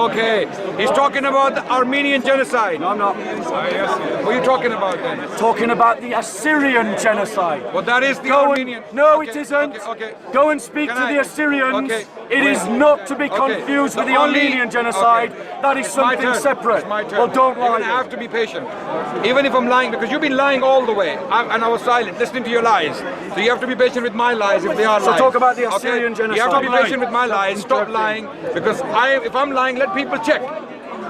[SPEAKER 3] Okay. He's talking about the Armenian genocide.
[SPEAKER 1] No, I'm not.
[SPEAKER 3] What are you talking about then?
[SPEAKER 1] Talking about the Assyrian genocide.
[SPEAKER 3] Well, that is the
[SPEAKER 1] Go
[SPEAKER 3] Armenian.
[SPEAKER 1] and, no,
[SPEAKER 3] Okay,
[SPEAKER 1] it isn't.
[SPEAKER 3] Okay.
[SPEAKER 1] Go and speak
[SPEAKER 3] Can
[SPEAKER 1] to
[SPEAKER 3] I-
[SPEAKER 1] the Assyrians.
[SPEAKER 3] Okay.
[SPEAKER 1] It is not to be confused with the Armenian genocide. That is
[SPEAKER 3] It's my
[SPEAKER 1] something
[SPEAKER 3] turn.
[SPEAKER 1] separate.
[SPEAKER 3] It's my turn.
[SPEAKER 1] Well, don't
[SPEAKER 3] You're
[SPEAKER 1] lie.
[SPEAKER 3] gonna have to be patient. Even if I'm lying, because you've been lying all the way, and I was silent, listening to your lies. So you have to be patient with my lies if they are
[SPEAKER 1] So
[SPEAKER 3] lies.
[SPEAKER 1] talk about the Assyrian
[SPEAKER 3] You have to
[SPEAKER 1] genocide.
[SPEAKER 3] be patient with my lies. Stop lying, because if I'm lying, let people check.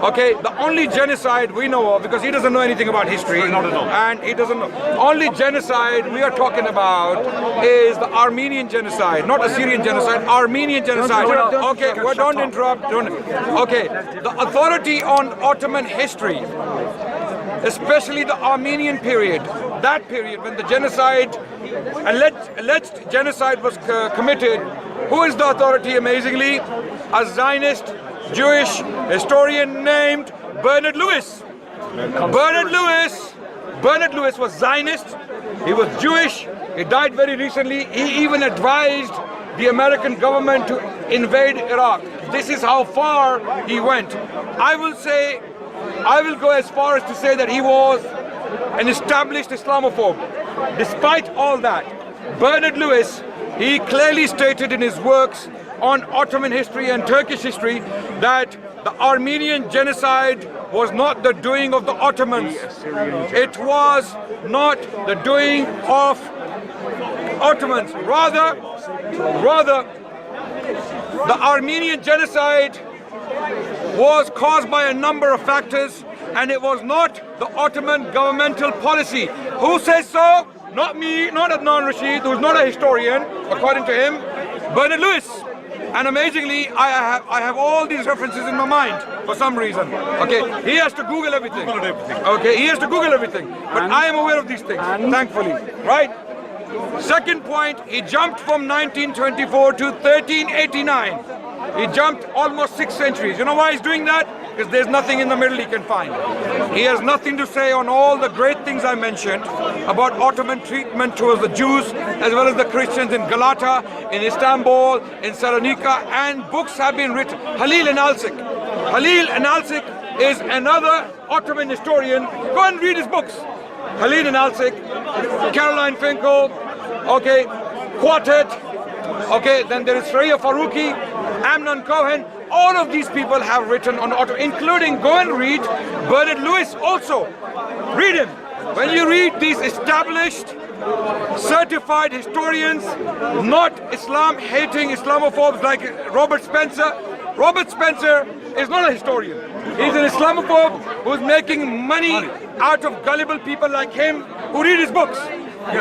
[SPEAKER 3] Okay, the only genocide we know of, because he doesn't know anything about history, and he doesn't know. Only genocide we are talking about is the Armenian genocide, not Assyrian genocide, Armenian genocide. Okay, well, don't interrupt. Okay, the authority on Ottoman history, especially the Armenian period, that period when the genocide, alleged genocide was committed, who is the authority amazingly? A Zionist Jewish historian named Bernard Lewis. Bernard Lewis was Zionist, he was Jewish, he died very recently, he even advised the American government to invade Iraq. This is how far he went. I will go as far as to say that he was an established Islamophobe. Despite all that, Bernard Lewis, he clearly stated in his works on Ottoman history and Turkish history that the Armenian genocide was not the doing of the Ottomans. It was not the doing of Ottomans. Rather, the Armenian genocide was caused by a number of factors, and it was not the Ottoman governmental policy. Who says so? Not me, not Adnan Rashid, who's not a historian, according to him, Bernard Lewis. And amazingly, I have all these references in my mind for some reason. Okay, he has to Google everything. Okay, he has to Google everything. But I am aware of these things, thankfully. Right? Second point, he jumped from 1924 to 1389. He jumped almost 6 centuries. You know why he's doing that? Because there's nothing in the middle he can find. He has nothing to say on all the great things I mentioned about Ottoman treatment towards the Jews as well as the Christians in Galata, in Istanbul, in Salonika, and books have been written. Halil Analsik is another Ottoman historian. Go and read his books. Halil Analsik, Caroline Finkel, okay, Quartet, okay, then there is Shreya Faruqi, Amnon Cohen. All of these people have written on Ottoman, including, go and read Bernard Lewis also. Read him. When you read these established, certified historians, not Islam-hating Islamophobes like Robert Spencer. Robert Spencer is not a historian. He's an Islamophobe who's making money out of gullible people like him who read his books.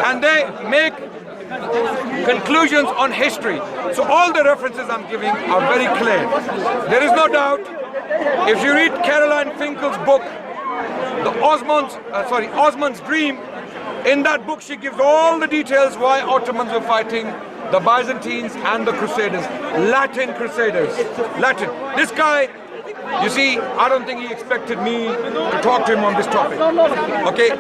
[SPEAKER 3] And they make conclusions on history. So all the references I'm giving are very clear. There is no doubt, if you read Caroline Finkel's book, Osman's Dream, in that book she gives all the details why Ottomans were fighting the Byzantines and the Crusaders. Latin Crusaders. Latin. This guy, you see, I don't think he expected me to talk to him on this topic. Okay?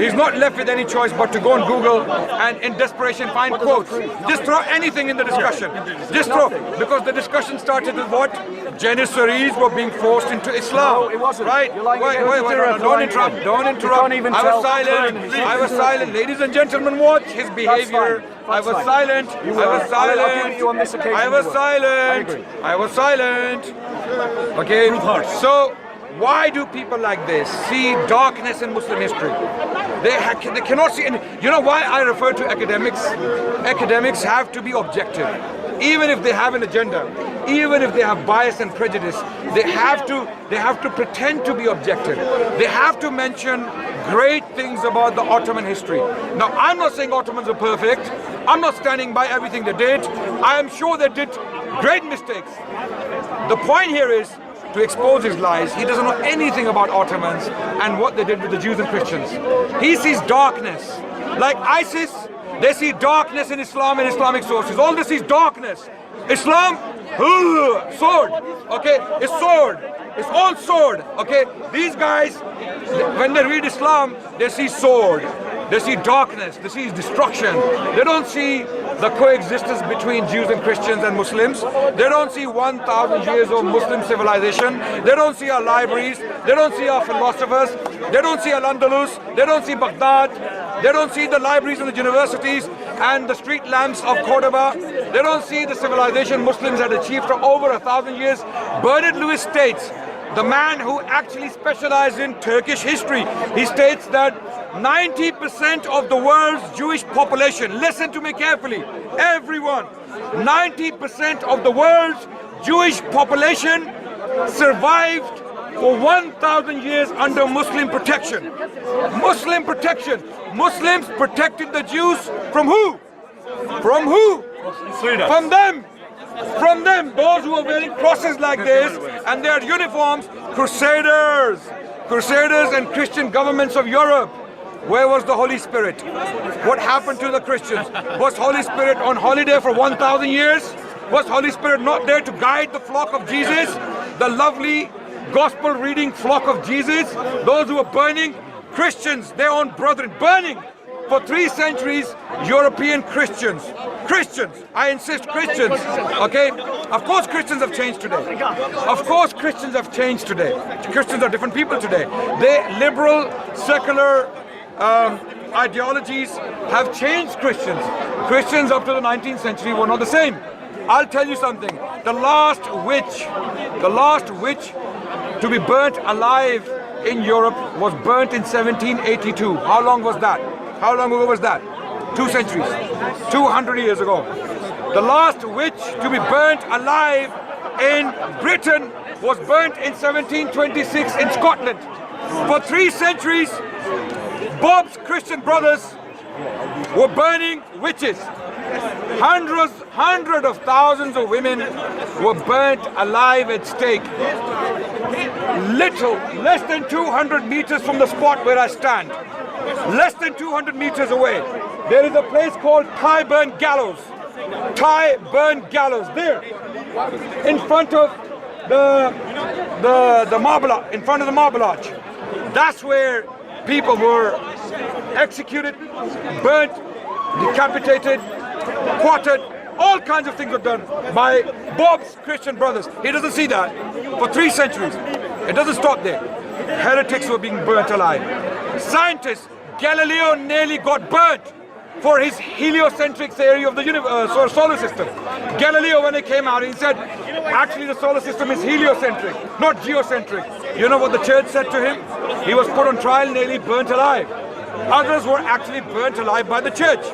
[SPEAKER 3] He's not left with any choice but to go on Google and in desperation find quotes. Just throw anything in the discussion. Just throw. Because the discussion started with what? Janissaries were being forced into Islam.
[SPEAKER 1] No, it wasn't.
[SPEAKER 3] Right? Wait. Don't interrupt. Don't interrupt.
[SPEAKER 1] can't even
[SPEAKER 3] I
[SPEAKER 1] tell.
[SPEAKER 3] was silent. I was silent. Ladies and gentlemen, watch his behavior. I was silent. I was silent. I was silent. I was silent. Okay, so why do people like this see darkness in Muslim history? They cannot see, and you know why I refer to academics? Academics have to be objective, even if they have an agenda, even if they have bias and prejudice, they have to pretend to be objective. They have to mention great things about the Ottoman history. Now, I'm not saying Ottomans are perfect. I'm not standing by everything they did. I am sure they did great mistakes. The point here is to expose his lies. He doesn't know anything about Ottomans and what they did with the Jews and Christians. He sees darkness. Like ISIS, they see darkness in Islam and Islamic sources. All this is darkness. Islam, sword. Okay, it's sword. It's all sword. Okay, these guys, when they read Islam, they see sword. They see darkness. They see destruction. They don't see the coexistence between Jews and Christians and Muslims. They don't see 1,000 years of Muslim civilization. They don't see our libraries. They don't see our philosophers. They don't see Al-Andalus. They don't see Baghdad. They don't see the libraries and the universities and the street lamps of Cordoba. They don't see the civilization Muslims had achieved for over 1,000 years. Bernard Lewis states, the man who actually specialized in Turkish history, he states that 90% of the world's Jewish population, listen to me carefully, everyone, 90% of the world's Jewish population survived for 1,000 years under Muslim protection. Muslim protection. Muslims protected the Jews from who? From who? From them. From them, those who are wearing crosses like this and their uniforms, crusaders. Crusaders and Christian governments of Europe. Where was the Holy Spirit? What happened to the Christians? Was Holy Spirit on holiday for 1,000 years? Was Holy Spirit not there to guide the flock of Jesus? The lovely gospel reading flock of Jesus? Those who were burning Christians, their own brethren, burning for 3 centuries, European Christians. Christians, I insist, Christians, okay? Of course Christians have changed today. Of course Christians have changed today. Christians are different people today. They liberal, secular ideologies have changed Christians. Christians up to the 19th century were not the same. I'll tell you something. The last witch to be burnt alive in Europe was burnt in 1782. How long was that? How long ago was that? 2 centuries. 200 years ago. The last witch to be burnt alive in Britain was burnt in 1726 in Scotland. For 3 centuries, Bob's Christian brothers were burning witches. Hundreds of thousands of women were burnt alive at stake. Less than 200 meters from the spot where I stand. Less than 200 meters away, there is a place called Tyburn Gallows. Tyburn Gallows, there, in front of the marble, in front of the Marble Arch. That's where people were executed, burnt, decapitated, quartered. All kinds of things were done by Bob's Christian brothers. He doesn't see that. For 3 centuries, it doesn't stop there. Heretics were being burnt alive. Scientists, Galileo nearly got burnt for his heliocentric theory of the solar system. Galileo, when he came out, he said, actually the solar system is heliocentric, not geocentric. You know what the church said to him? He was put on trial, nearly burnt alive. Others were actually burnt alive by the church.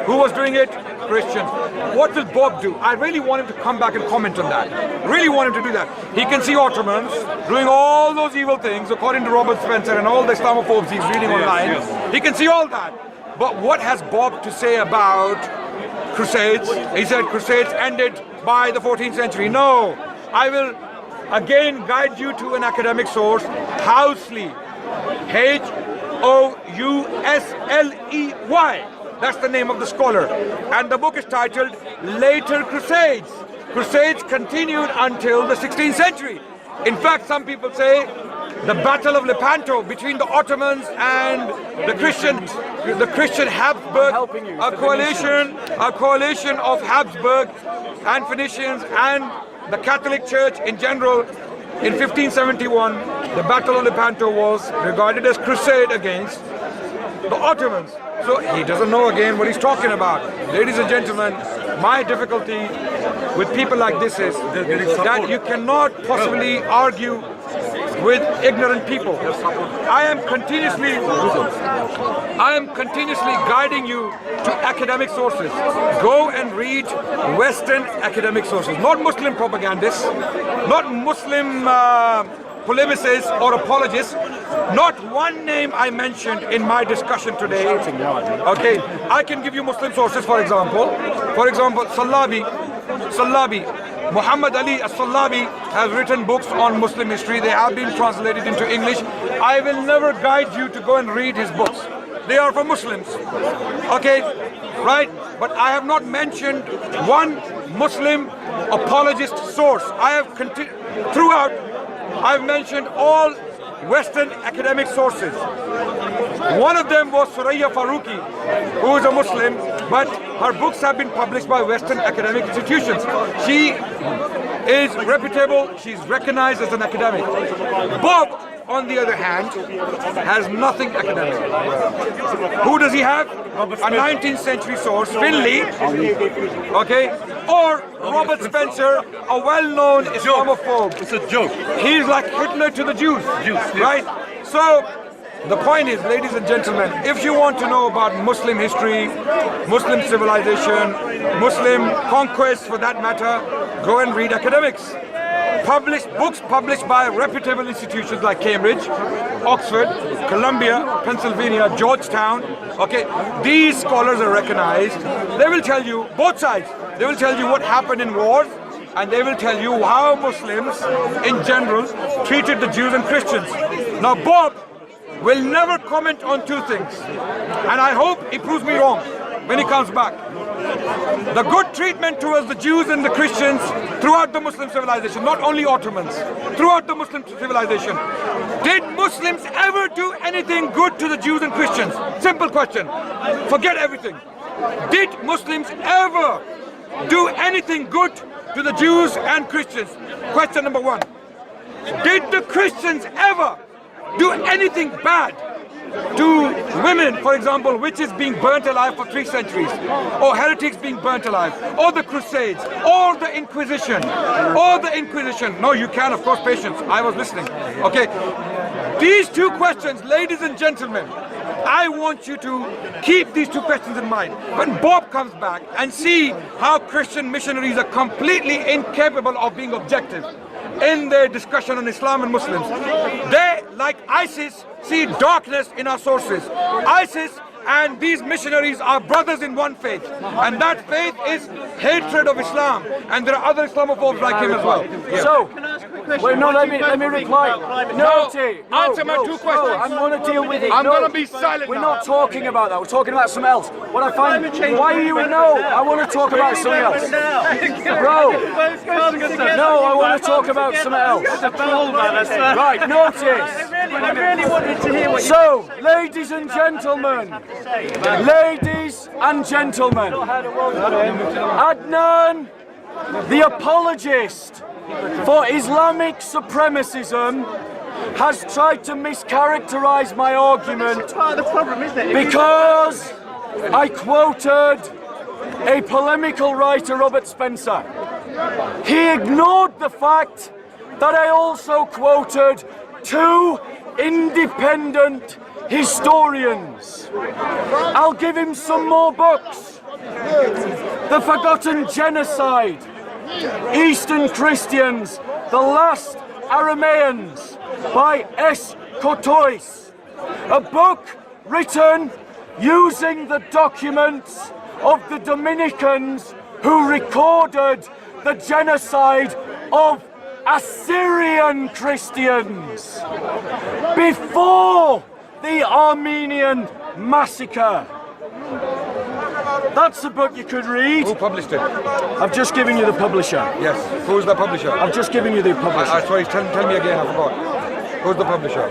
[SPEAKER 3] Who was doing it? Christians. What will Bob do? I really want him to come back and comment on that. Really want him to do that. He can see Ottomans doing all those evil things according to Robert Spencer and all the Islamophobes he's reading online. He can see all that. But what has Bob to say about Crusades? He said Crusades ended by the 14th century. No, I will again guide you to an academic source, Housley, Housley. That's the name of the scholar. And the book is titled Later Crusades. Crusades continued until the 16th century. In fact, some people say the Battle of Lepanto between the Ottomans and the Christian Habsburg, a coalition of Habsburg and Phoenicians and the Catholic Church in general. In 1571, the Battle of Lepanto was regarded as crusade against the Ottomans. So he doesn't know again what he's talking about. Ladies and gentlemen, my difficulty with people like this is that you cannot possibly argue with ignorant people. I am continuously guiding you to academic sources. Go and read Western academic sources, not Muslim propagandists, not Muslim polemicists or apologists. Not one name I mentioned in my discussion today. Okay, I can give you Muslim sources, for example. For example, Sallabi, Muhammad Ali as-Sallabi has written books on Muslim history. They have been translated into English. I will never guide you to go and read his books. They are for Muslims. Okay, right? But I have not mentioned one Muslim apologist source. I have throughout, I've mentioned all Western academic sources. One of them was Suraya Faruqi, who is a Muslim, but her books have been published by Western academic institutions. She is reputable, she's recognized as an academic. Bob, on the other hand, has nothing academic. Who does he have? A 19th century source, Finley, okay, or Robert Spencer, a well-known Islamophobe.
[SPEAKER 2] It's a joke.
[SPEAKER 3] He's like Hitler to the Jews, right? So, the point is, ladies and gentlemen, if you want to know about Muslim history, Muslim civilization, Muslim conquest for that matter, go and read academics. Books published by reputable institutions like Cambridge, Oxford, Columbia, Pennsylvania, Georgetown. Okay, these scholars are recognized. They will tell you, both sides, they will tell you what happened in wars, and they will tell you how Muslims in general treated the Jews and Christians. Now Bob will never comment on two things, and I hope he proves me wrong when he comes back. The good treatment towards the Jews and the Christians throughout the Muslim civilization, not only Ottomans, throughout the Muslim civilization. Did Muslims ever do anything good to the Jews and Christians? Simple question. Forget everything. Did Muslims ever do anything good to the Jews and Christians? Question number one. Did the Christians ever do anything bad to women, for example, witches being burnt alive for 3 centuries, or heretics being burnt alive, or the Crusades, or the Inquisition, No, you can, of course, patience. I was listening. Okay. These two questions, ladies and gentlemen, I want you to keep these two questions in mind. When Bob comes back and see how Christian missionaries are completely incapable of being objective in their discussion on Islam and Muslims. They, like ISIS, see darkness in our sources. ISIS and these missionaries are brothers in one faith, and that faith is hatred of Islam, and there are other Islamophobes like him as well. Yeah.
[SPEAKER 1] So, wait, no, let me reply.
[SPEAKER 3] Answer my two questions.
[SPEAKER 1] I'm going to deal with it.
[SPEAKER 3] I'm going to be silent.
[SPEAKER 1] We're not talking about that. We're talking about something else. What I find, why are you I want to talk about something else. Bro, no, I want to talk about something else. Right, notice.
[SPEAKER 2] I really wanted to hear what you
[SPEAKER 1] So, ladies and gentlemen, Adnan, the apologist for Islamic supremacism, has tried to mischaracterize my argument
[SPEAKER 2] part of the problem, isn't it?
[SPEAKER 1] because I quoted a polemical writer, Robert Spencer. He ignored the fact that I also quoted 2 independent historians. I'll give him some more books. The Forgotten Genocide, Eastern Christians, The Last Arameans by S. Cotois. A book written using the documents of the Dominicans who recorded the genocide of Assyrian Christians before the Armenian massacre. That's the book you could read.
[SPEAKER 3] Who published it?
[SPEAKER 1] I've just given you the publisher.
[SPEAKER 3] Yes. Who's the publisher?
[SPEAKER 1] I've just given you the publisher.
[SPEAKER 3] Sorry, tell me again, I forgot. Who's the publisher?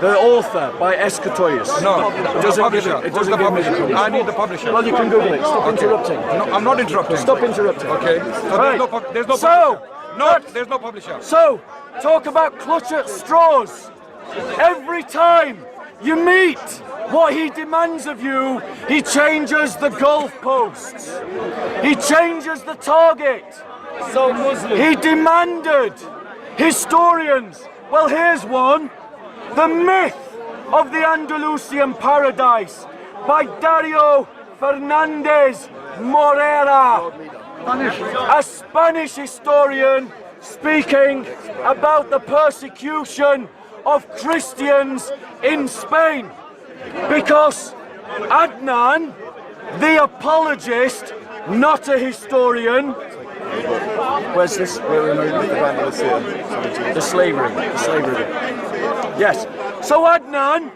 [SPEAKER 1] The author by S. Cotois.
[SPEAKER 3] No, the publisher.
[SPEAKER 1] It
[SPEAKER 3] Who's
[SPEAKER 1] doesn't
[SPEAKER 3] the
[SPEAKER 1] give me
[SPEAKER 3] publisher?
[SPEAKER 1] the
[SPEAKER 3] I need the publisher.
[SPEAKER 1] Well, you can Google it. Stop interrupting.
[SPEAKER 3] No, I'm not interrupting.
[SPEAKER 1] Stop interrupting.
[SPEAKER 3] Okay. So
[SPEAKER 1] Right.
[SPEAKER 3] there's no
[SPEAKER 1] So,
[SPEAKER 3] publisher. No, there's no publisher.
[SPEAKER 1] So, talk about clutch at straws. Every time you meet what he demands of you, he changes the goalposts. He changes the target.
[SPEAKER 2] so Muslim.
[SPEAKER 1] He demanded historians Well, here's one. The Myth of the Andalusian Paradise by Dario Fernandez Morera, a Spanish historian speaking about the persecution of Christians in Spain. Because Adnan, the apologist, not a historian. Where's this? The slavery. Yes. So Adnan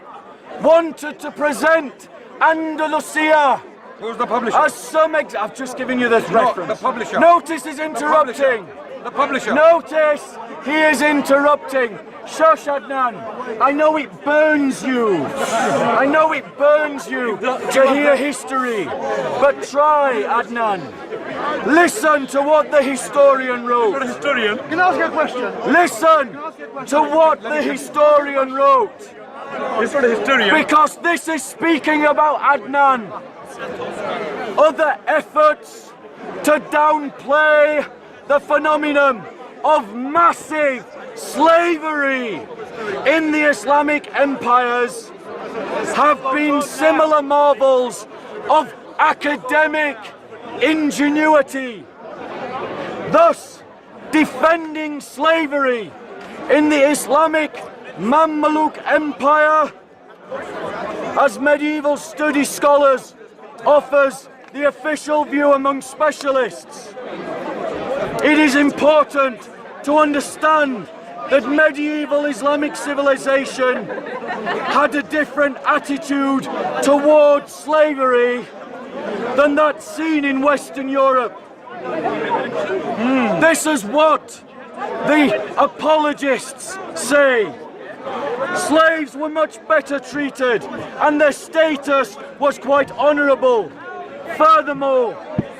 [SPEAKER 1] wanted to present Andalusia
[SPEAKER 3] Who's the publisher?
[SPEAKER 1] as some I've just given you this reference.
[SPEAKER 3] The publisher.
[SPEAKER 1] Notice he's interrupting.
[SPEAKER 3] The publisher.
[SPEAKER 1] Notice he is interrupting. Shush, Adnan. I know it burns you. I know it burns you to hear history. But try, Adnan. Listen to what the historian wrote.
[SPEAKER 2] Can I ask you a question?
[SPEAKER 1] Listen to what the historian wrote. Because this is speaking about Adnan. Other efforts to downplay the phenomenon of massive slavery in the Islamic empires have been similar marvels of academic ingenuity. Thus, defending slavery in the Islamic Mamluk Empire, as medieval study scholars, offers the official view among specialists. It is important to understand that medieval Islamic civilization had a different attitude towards slavery than that seen in Western Europe. This is what the apologists say. Slaves were much better treated and their status was quite honourable. Furthermore,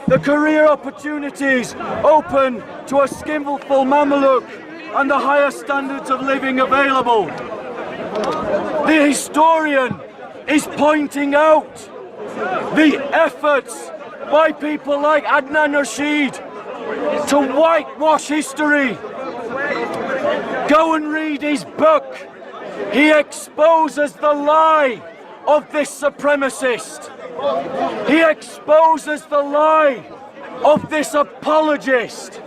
[SPEAKER 1] the career opportunities open to a skillful Mamluk and the higher standards of living available. The historian is pointing out the efforts by people like Adnan Rashid to whitewash history. Go and read his book. He exposes the lie of this supremacist. He exposes the lie of this apologist.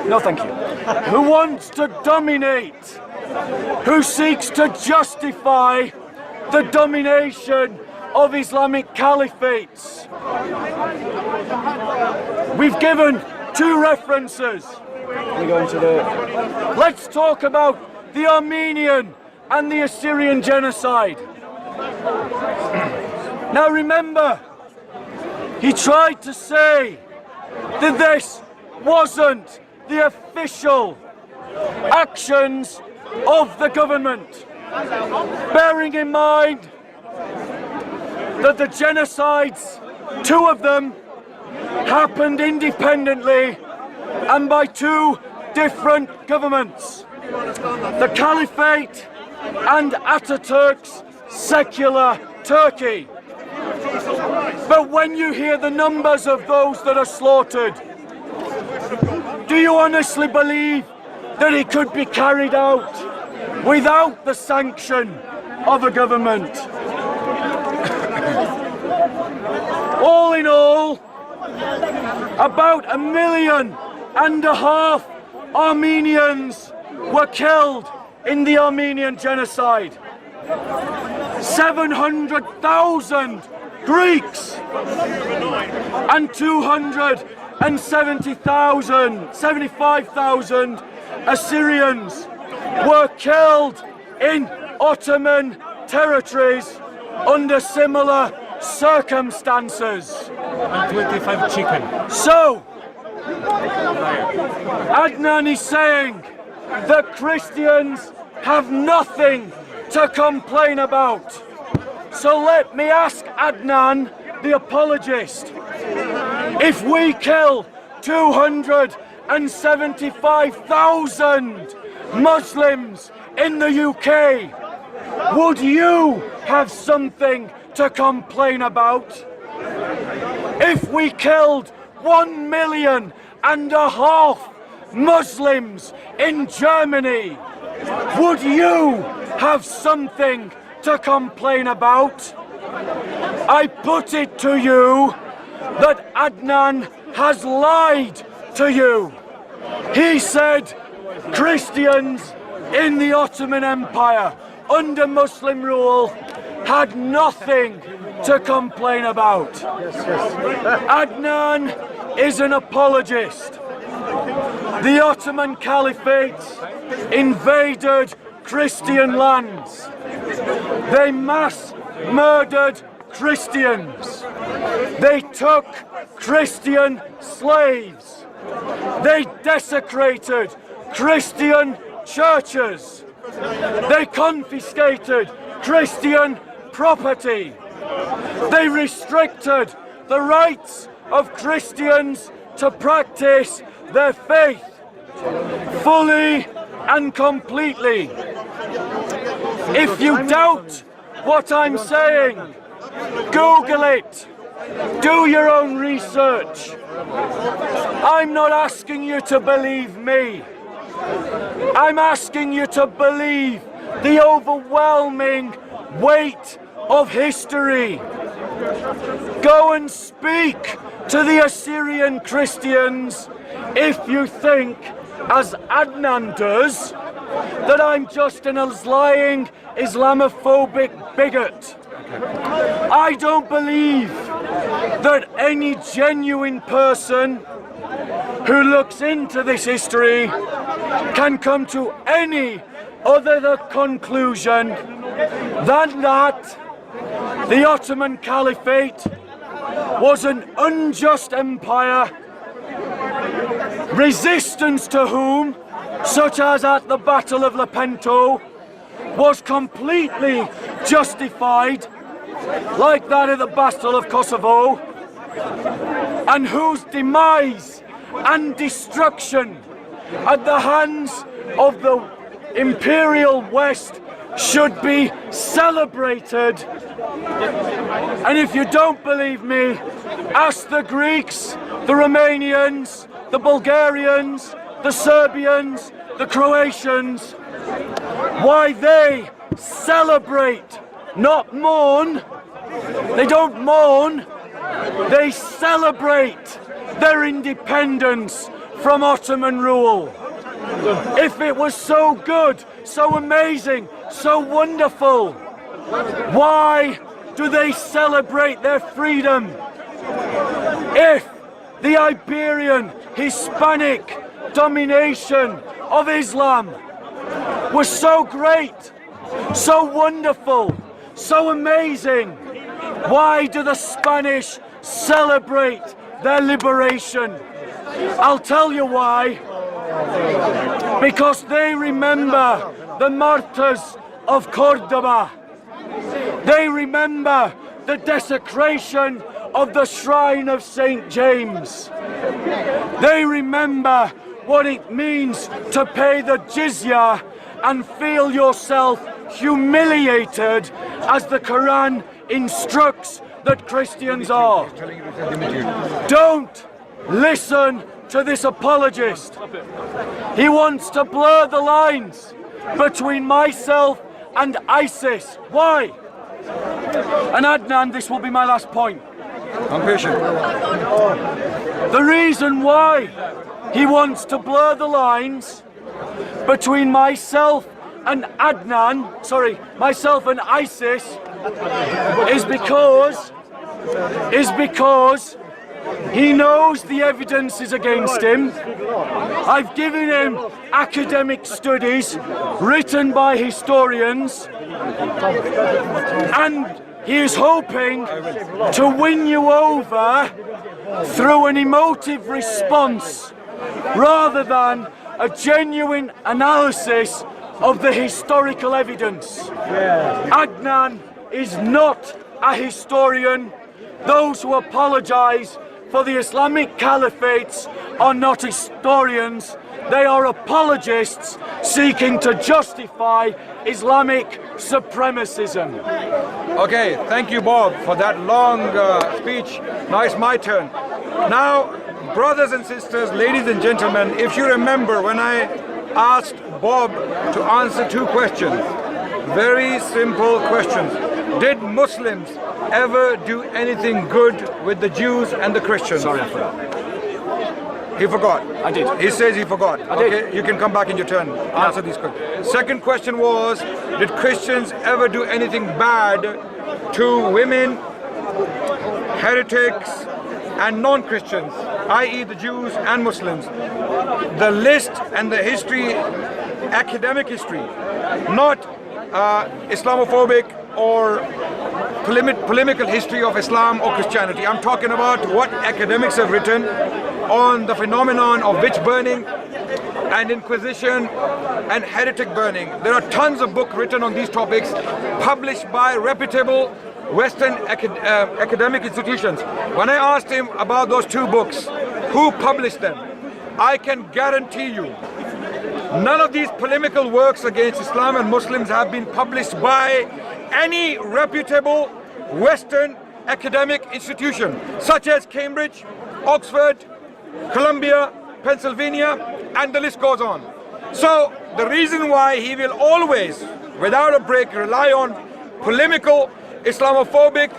[SPEAKER 1] No, thank you. Who wants to dominate, who seeks to justify the domination of Islamic caliphates. We've given two references. Let's talk about the Armenian and the Assyrian genocide. Now remember, he tried to say that this wasn't the official actions of the government, bearing in mind that the genocides, two of them, happened independently and by two different governments, the Caliphate and Ataturk's secular Turkey. But when you hear the numbers of those that are slaughtered, do you honestly believe that it could be carried out without the sanction of a government? All in all, about 1.5 million Armenians were killed in the Armenian genocide. 700,000 Greeks and 75,000 Assyrians were killed in Ottoman territories under similar circumstances.
[SPEAKER 2] And 25 chicken.
[SPEAKER 1] So, Adnan is saying that Christians have nothing to complain about. So let me ask Adnan, the apologist, if we kill 275,000 Muslims in the UK, would you have something to complain about? If we killed 1.5 million Muslims in Germany, would you have something to complain about? I put it to you that Adnan has lied to you. He said Christians in the Ottoman Empire under Muslim rule had nothing to complain about. Adnan is an apologist. The Ottoman Caliphate invaded Christian lands. They mass murdered Christians. They took Christian slaves. They desecrated Christian churches. They confiscated Christian property. They restricted the rights of Christians to practice their faith fully and completely. If you doubt what I'm saying, Google it. Do your own research. I'm not asking you to believe me. I'm asking you to believe the overwhelming weight of history. Go and speak to the Assyrian Christians if you think, as Adnan does, that I'm just an lying Islamophobic bigot. I don't believe that any genuine person who looks into this history can come to any other conclusion than that the Ottoman Caliphate was an unjust empire, resistance to whom, such as at the Battle of Lepanto, was completely justified, like that of the Battle of Kosovo, and whose demise and destruction at the hands of the Imperial West should be celebrated. And if you don't believe me, ask the Greeks, the Romanians, the Bulgarians, the Serbians, the Croatians, why they celebrate, not mourn. They don't mourn, they celebrate their independence from Ottoman rule. If it was so good, so amazing, so wonderful, why do they celebrate their freedom? If the Iberian, Hispanic domination of Islam was so great, so wonderful, so amazing, why do the Spanish celebrate their liberation? I'll tell you why. Because they remember the martyrs of Cordoba. They remember the desecration of the shrine of St. James. They remember what it means to pay the jizya and feel yourself humiliated as the Quran instructs that Christians are. Don't listen to this apologist. He wants to blur the lines between myself and ISIS. Why? And Adnan, this will be my last point.
[SPEAKER 3] I'm patient.
[SPEAKER 1] The reason why he wants to blur the lines between myself and myself and ISIS is because he knows the evidence is against him. I've given him academic studies written by historians, and he is hoping to win you over through an emotive response rather than a genuine analysis of the historical evidence. Adnan is not a historian. Those who apologize for the Islamic caliphates are not historians. They are apologists seeking to justify Islamic supremacism.
[SPEAKER 3] Okay, thank you, Bob, for that long speech. Now it's my turn. Now, brothers and sisters, ladies and gentlemen, if you remember when I asked Bob to answer two questions. Very simple questions. Did Muslims ever do anything good with the Jews and the Christians?
[SPEAKER 1] Sorry, I forgot.
[SPEAKER 3] He forgot.
[SPEAKER 1] I did.
[SPEAKER 3] He says he forgot.
[SPEAKER 1] I did.
[SPEAKER 3] Okay, you can come back in your turn. Answer these questions. Second question was, did Christians ever do anything bad to women, heretics, and non-Christians, i.e. the Jews and Muslims? The list and the history, academic history, not Islamophobic or polemical history of Islam or Christianity. I'm talking about what academics have written on the phenomenon of witch burning and Inquisition and heretic burning. There are tons of books written on these topics, published by reputable Western academic institutions. When I asked him about those two books, who published them, I can guarantee you none of these polemical works against Islam and Muslims have been published by any reputable Western academic institution, such as Cambridge, Oxford, Columbia, Pennsylvania, and the list goes on. So the reason why he will always, without a break, rely on polemical, Islamophobic,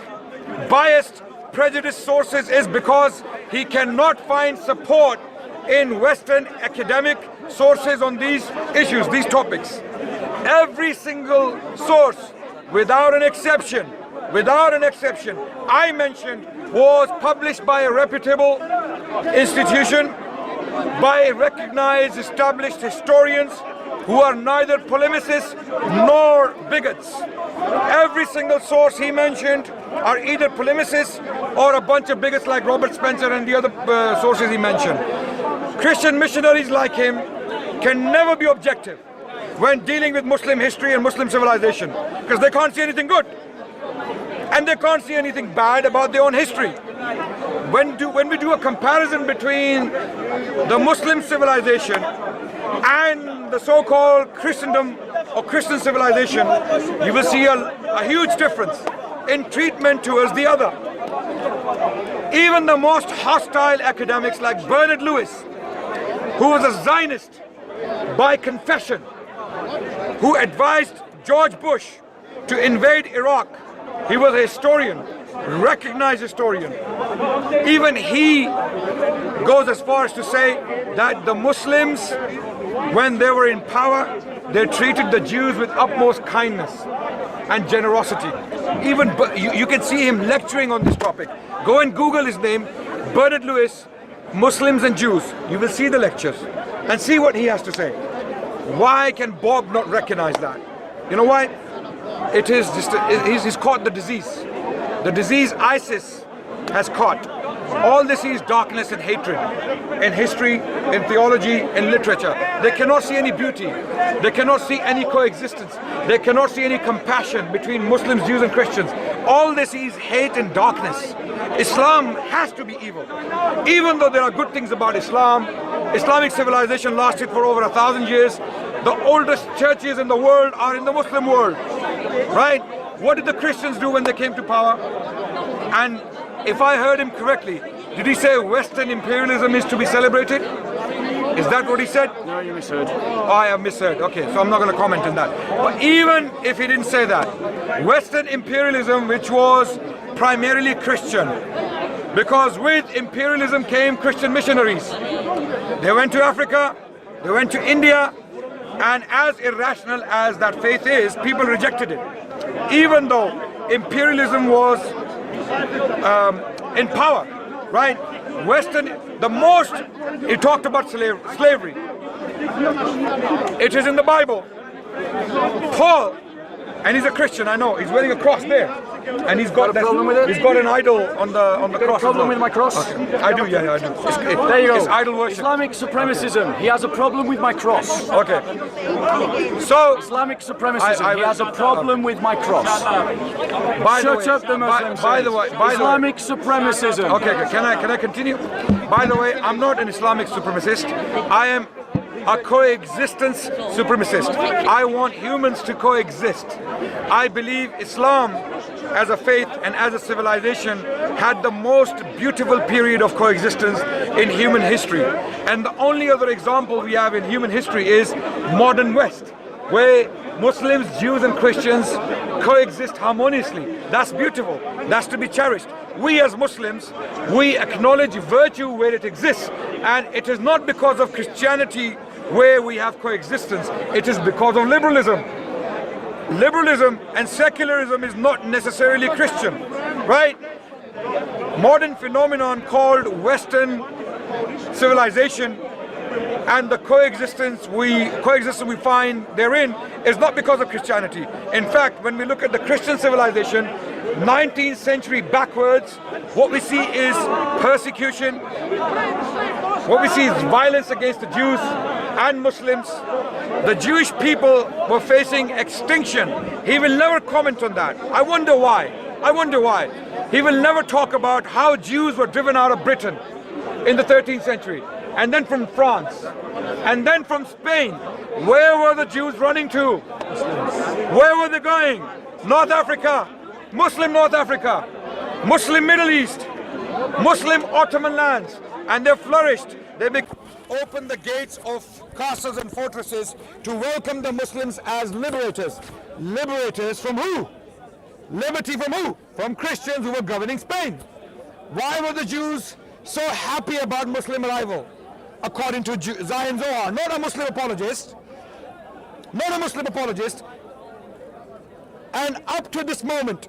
[SPEAKER 3] biased, prejudiced sources is because he cannot find support in Western academic sources on these issues, these topics. Every single source, without an exception, I mentioned was published by a reputable institution, by recognized, established historians who are neither polemicists nor bigots. Every single source he mentioned are either polemicists or a bunch of bigots like Robert Spencer and the other sources he mentioned. Christian missionaries like him can never be objective when dealing with Muslim history and Muslim civilization, because they can't see anything good and they can't see anything bad about their own history. When we do a comparison between the Muslim civilization and the so-called Christendom or Christian civilization, you will see a huge difference in treatment towards the other. Even the most hostile academics like Bernard Lewis, who was a Zionist by confession, who advised George Bush to invade Iraq. He was a historian, recognized historian. Even he goes as far as to say that the Muslims, when they were in power, they treated the Jews with utmost kindness and generosity. Even you can see him lecturing on this topic. Go and Google his name, Bernard Lewis, Muslims and Jews. You will see the lectures and see what he has to say. Why can Bob not recognize that? You know why? It is just, he's caught the disease. The disease ISIS has caught. All this is darkness and hatred in history, in theology, in literature. They cannot see any beauty. They cannot see any coexistence. They cannot see any compassion between Muslims, Jews and Christians. All this is hate and darkness. Islam has to be evil. Even though there are good things about Islam, Islamic civilization lasted for over 1,000 years. The oldest churches in the world are in the Muslim world, right? What did the Christians do when they came to power? And if I heard him correctly, did he say Western imperialism is to be celebrated? Is that what he said?
[SPEAKER 1] No, you misheard.
[SPEAKER 3] Oh, I have misheard. Okay, so I'm not going to comment on that. But even if he didn't say that, Western imperialism, which was primarily Christian, because with imperialism came Christian missionaries. They went to Africa, they went to India, and as irrational as that faith is, people rejected it. Even though imperialism was in power, right? He talked about slavery. It is in the Bible. Paul, and he's a Christian, I know, he's wearing a cross there. And he's got an idol on the cross.
[SPEAKER 1] Problem with my cross?
[SPEAKER 3] Okay. I do, yeah, I do.
[SPEAKER 1] There you go.
[SPEAKER 3] It's idol worship.
[SPEAKER 1] Islamic supremacism. He has a problem with my cross.
[SPEAKER 3] Okay. So
[SPEAKER 1] Islamic supremacism. He has a problem with my cross. Shut up, the Muslims.
[SPEAKER 3] By the way,
[SPEAKER 1] Islamic supremacism.
[SPEAKER 3] Okay, can I continue? By the way, I'm not an Islamic supremacist. I am a coexistence supremacist. I want humans to coexist. I believe Islam as a faith and as a civilization had the most beautiful period of coexistence in human history. And the only other example we have in human history is modern West, where Muslims, Jews and Christians coexist harmoniously. That's beautiful. That's to be cherished. We as Muslims, we acknowledge virtue where it exists. And it is not because of Christianity where we have coexistence. It is because of liberalism. Liberalism and secularism is not necessarily Christian, right? Modern phenomenon called Western civilization and the coexistence we find therein is not because of Christianity. In fact, when we look at the Christian civilization, 19th century backwards, what we see is persecution, what we see is violence against the Jews and Muslims. The Jewish people were facing extinction. He will never comment on that. I wonder why. I wonder why. He will never talk about how Jews were driven out of Britain in the 13th century, and then from France, and then from Spain. Where were the Jews running to? Where were they going? North Africa, Muslim North Africa, Muslim Middle East, Muslim Ottoman lands, and they flourished. They opened the gates of castles and fortresses to welcome the Muslims as liberators. Liberators from who? Liberty from who? From Christians who were governing Spain. Why were the Jews so happy about Muslim arrival? According to Zion Zohar, not a Muslim apologist, not a Muslim apologist. And up to this moment,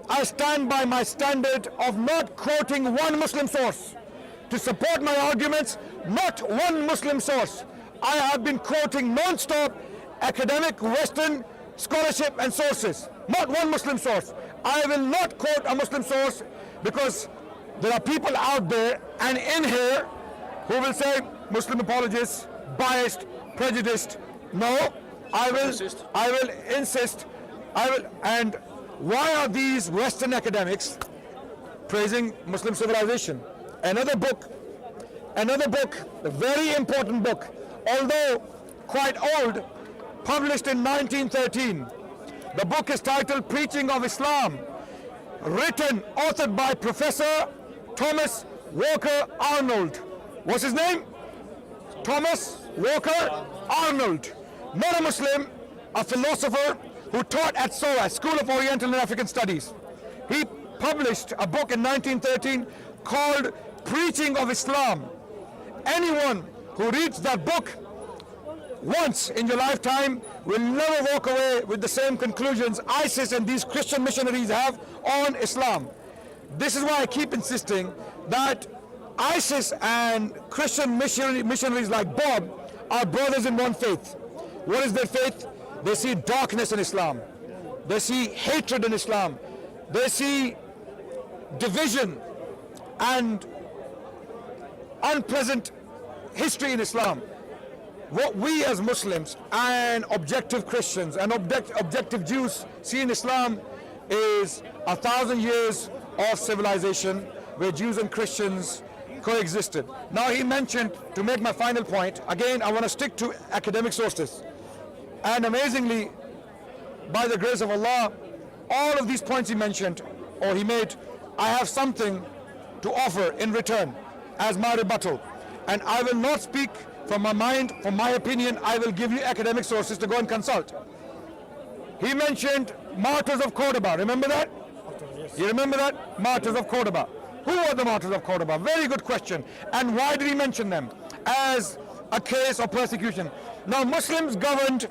[SPEAKER 3] I stand by my standard of not quoting one Muslim source to support my arguments, not one Muslim source. I have been quoting non-stop academic Western scholarship and sources, not one Muslim source. I will not quote a Muslim source because there are people out there and in here who will say Muslim apologists, biased, prejudiced. No, I will insist. And why are these Western academics praising Muslim civilization? Another book, a very important book, although quite old, published in 1913. The book is titled Preaching of Islam, authored by Professor Thomas Walker Arnold. What's his name? Thomas Walker Arnold. Not a Muslim, a philosopher who taught at SOAS, School of Oriental and African Studies. He published a book in 1913 called Preaching of Islam. Anyone who reads that book once in your lifetime will never walk away with the same conclusions ISIS and these Christian missionaries have on Islam. This is why I keep insisting that ISIS and Christian missionaries like Bob are brothers in one faith. What is their faith? They see darkness in Islam. They see hatred in Islam. They see division and unpleasant history in Islam. What we as Muslims and objective Christians and objective Jews see in Islam is 1,000 years of civilization where Jews and Christians coexisted. Now he mentioned, to make my final point, again I want to stick to academic sources. And amazingly, by the grace of Allah, all of these points he mentioned, or he made, I have something to offer in return as my rebuttal. And I will not speak from my mind, from my opinion. I will give you academic sources to go and consult. He mentioned martyrs of Cordoba. Remember that? You remember that? Martyrs of Cordoba. Who were the martyrs of Cordoba? Very good question. And why did he mention them as a case of persecution? Now, Muslims governed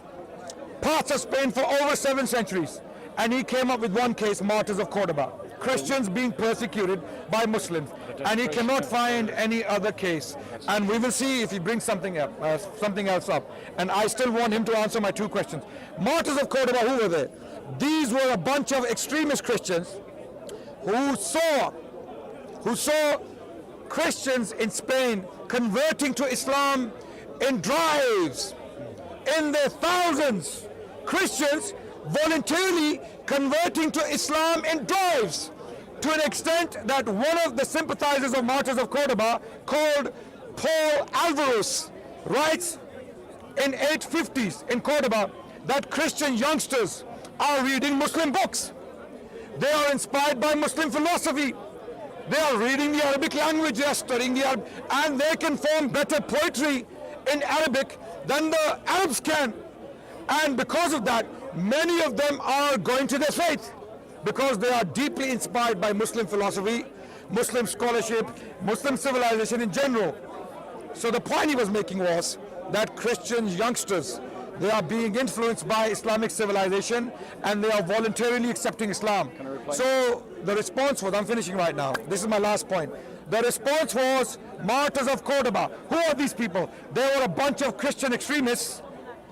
[SPEAKER 3] parts of Spain for over 7 centuries. And he came up with one case, martyrs of Cordoba. Christians being persecuted by Muslims. And he cannot find any other case. And we will see if he brings something else up. And I still want him to answer my 2 questions. Martyrs of Cordoba, who were they? These were a bunch of extremist Christians who saw Christians in Spain converting to Islam in drives, in their thousands. Christians voluntarily converting to Islam in drives, to an extent that one of the sympathizers of Martyrs of Cordoba, called Paul Alvarez, writes
[SPEAKER 5] in 850s in Cordoba that Christian youngsters are reading Muslim books. They are inspired by Muslim philosophy. They are reading the Arabic language, they are studying the Arabic, and they can form better poetry in Arabic than the Arabs can. And because of that, many of them are going to their faith because they are deeply inspired by Muslim philosophy, Muslim scholarship, Muslim civilization in general. So the point he was making was that Christian youngsters, they are being influenced by Islamic civilization and they are voluntarily accepting Islam. So the response was, I'm finishing right now, this is my last point. The response was martyrs of Cordoba. Who are these people? They were a bunch of Christian extremists.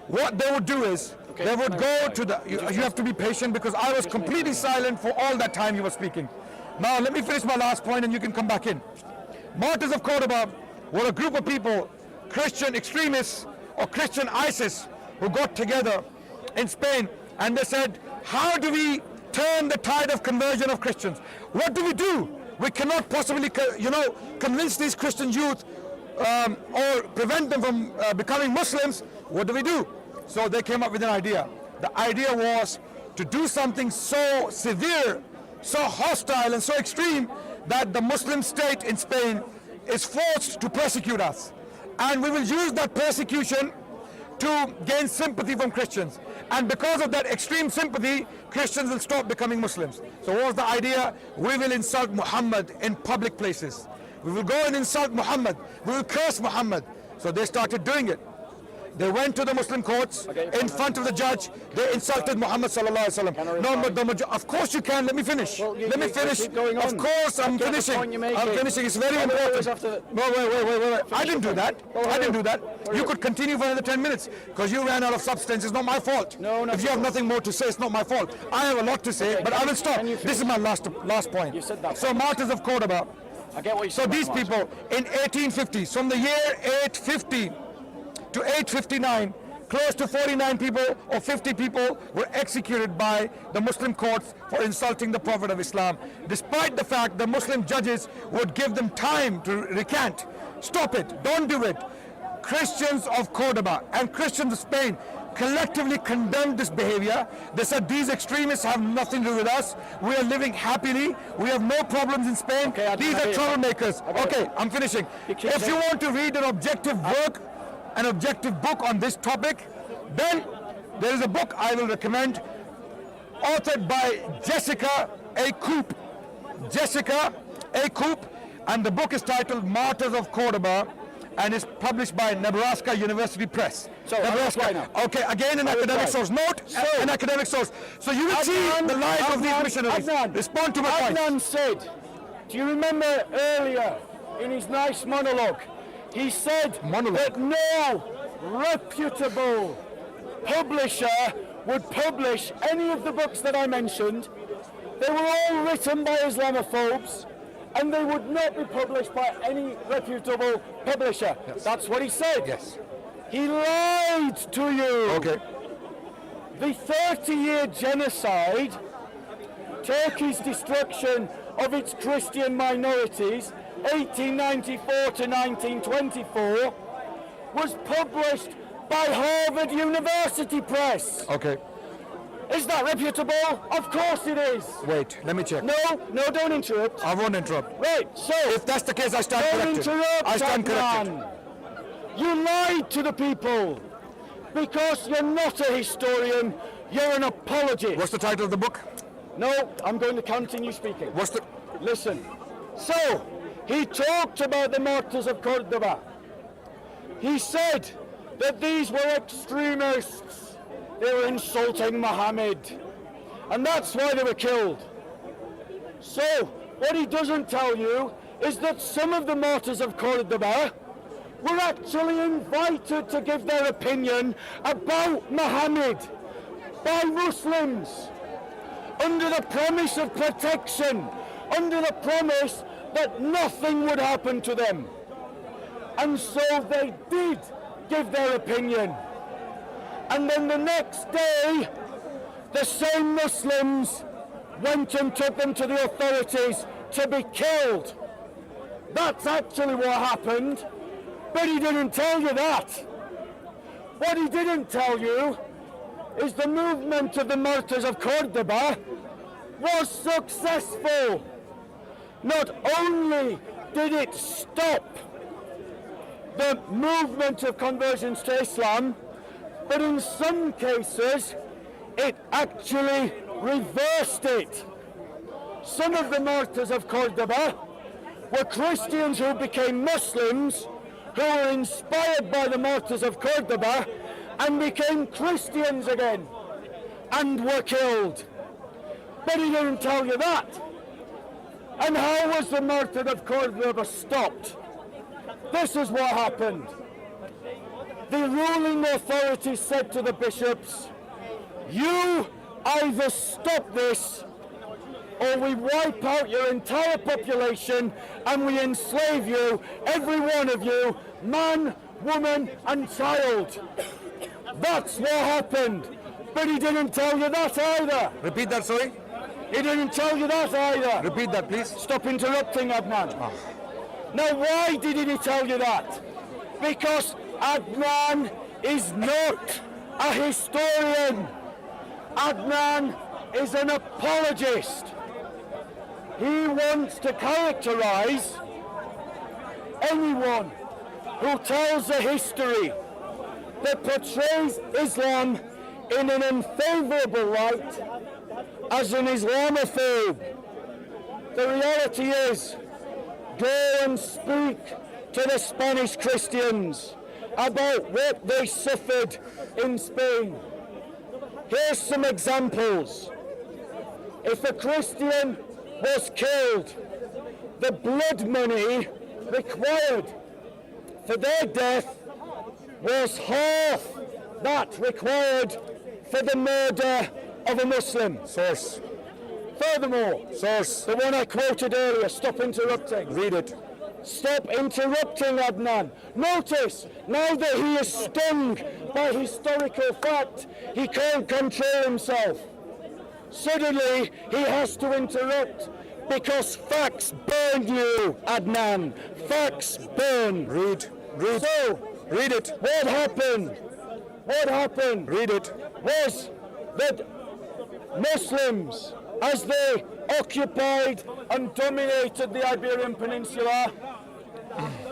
[SPEAKER 5] What they would do is, they would go to the, you have to be patient because I was completely silent for all that time you were speaking. Now let me finish my last point and you can come back in. Martyrs of Cordoba were a group of people, Christian extremists or Christian ISIS, who got together in Spain and they said, how do we turn the tide of conversion of Christians? What do we do? We cannot possibly, convince these Christian youth or prevent them from becoming Muslims. What do we do? So they came up with an idea. The idea was to do something so severe, so hostile and so extreme that the Muslim state in Spain is forced to persecute us. And we will use that persecution to gain sympathy from Christians. And because of that extreme sympathy, Christians will stop becoming Muslims. So what was the idea? We will insult Muhammad in public places. We will go and insult Muhammad. We will curse Muhammad. So they started doing it. They went to the Muslim courts in front of the judge. They insulted Muhammad sallallahu alaihi wasallam. No, of course you can. Let me finish. Let me finish. Of course I'm finishing. I'm finishing. It's very important. No, wait. I didn't do that. I didn't do that. You could continue for another 10 minutes because you ran out of substance. It's not my fault. If you have nothing more to say, it's not my fault. I have a lot to say, but I will stop. This is my last point. So martyrs of Cordoba. So these people in 1850, from the year 850 to 859, close to 49 people or 50 people were executed by the Muslim courts for insulting the Prophet of Islam, despite the fact the Muslim judges would give them time to recant. Stop it, don't do it. Christians of Cordoba and Christians of Spain collectively condemned this behavior. They said these extremists have nothing to do with us. We are living happily. We have no problems in Spain. These are troublemakers. Okay, I'm finishing. If you want to read an objective work, an objective book on this topic, then there is a book I will recommend, authored by Jessica A. Coop. Jessica A. Coop, and the book is titled Martyrs of Cordoba, and is published by Nebraska University Press.
[SPEAKER 1] So,
[SPEAKER 5] Nebraska. Okay, again an academic source. Note an academic source. So you will see the lives of these missionaries. Respond to my point.
[SPEAKER 1] Adnan said, do you remember earlier in his nice monologue, he said that no reputable publisher would publish any of the books that I mentioned. They were all written by Islamophobes and they would not be published by any reputable publisher.
[SPEAKER 5] Yes.
[SPEAKER 1] That's what he said.
[SPEAKER 5] Yes.
[SPEAKER 1] He lied to you.
[SPEAKER 5] Okay.
[SPEAKER 1] The 30-year genocide, Turkey's destruction of its Christian minorities, 1894 to 1924, was published by Harvard University Press.
[SPEAKER 5] Okay.
[SPEAKER 1] Is that reputable? Of course it is.
[SPEAKER 5] Wait, let me check.
[SPEAKER 1] No, don't interrupt.
[SPEAKER 5] I won't interrupt.
[SPEAKER 1] Right, so
[SPEAKER 5] If that's the case, I stand
[SPEAKER 1] don't
[SPEAKER 5] corrected.
[SPEAKER 1] interrupt,
[SPEAKER 5] I stand corrected.
[SPEAKER 1] Adnan. You lied to the people because you're not a historian, you're an apologist.
[SPEAKER 5] What's the title of the book?
[SPEAKER 1] No, I'm going to continue speaking.
[SPEAKER 5] What's the...
[SPEAKER 1] Listen. So, he talked about the martyrs of Cordoba. He said that these were extremists. They were insulting Muhammad. And that's why they were killed. So, what he doesn't tell you is that some of the martyrs of Cordoba were actually invited to give their opinion about Muhammad by Muslims under the promise of protection, under the promise that nothing would happen to them. And so they did give their opinion. And then the next day, the same Muslims went and took them to the authorities to be killed. That's actually what happened, but he didn't tell you that. What he didn't tell you is the movement of the martyrs of Cordoba was successful. Not only did it stop the movement of conversions to Islam, but in some cases it actually reversed it. Some of the martyrs of Cordoba were Christians who became Muslims, who were inspired by the martyrs of Cordoba and became Christians again and were killed. But he didn't tell you that. And how was the martyr of Cordoba stopped? This is what happened. The ruling authorities said to the bishops, you either stop this or we wipe out your entire population and we enslave you, every one of you, man, woman and child. That's what happened. But he didn't tell you that either.
[SPEAKER 5] Repeat that, sorry.
[SPEAKER 1] He didn't tell you that either.
[SPEAKER 5] Repeat that, please.
[SPEAKER 1] Stop interrupting, Adnan. Now, why didn't he tell you that? Because Adnan is not a historian. Adnan is an apologist. He wants to characterize anyone who tells a history that portrays Islam in an unfavorable light as an Islamophobe. The reality is, go and speak to the Spanish Christians about what they suffered in Spain. Here's some examples. If a Christian was killed, the blood money required for their death was half that required for the murder of a Muslim.
[SPEAKER 5] Source.
[SPEAKER 1] Furthermore,
[SPEAKER 5] Source.
[SPEAKER 1] the one I quoted earlier, stop interrupting.
[SPEAKER 5] Read it.
[SPEAKER 1] Stop interrupting, Adnan. Notice, now that he is stung by historical fact, he can't control himself. Suddenly, he has to interrupt because facts burn you, Adnan. Facts burn.
[SPEAKER 5] Read. Read.
[SPEAKER 1] So,
[SPEAKER 5] read it.
[SPEAKER 1] What happened? What happened?
[SPEAKER 5] Read it.
[SPEAKER 1] Was that Muslims, as they occupied and dominated the Iberian Peninsula,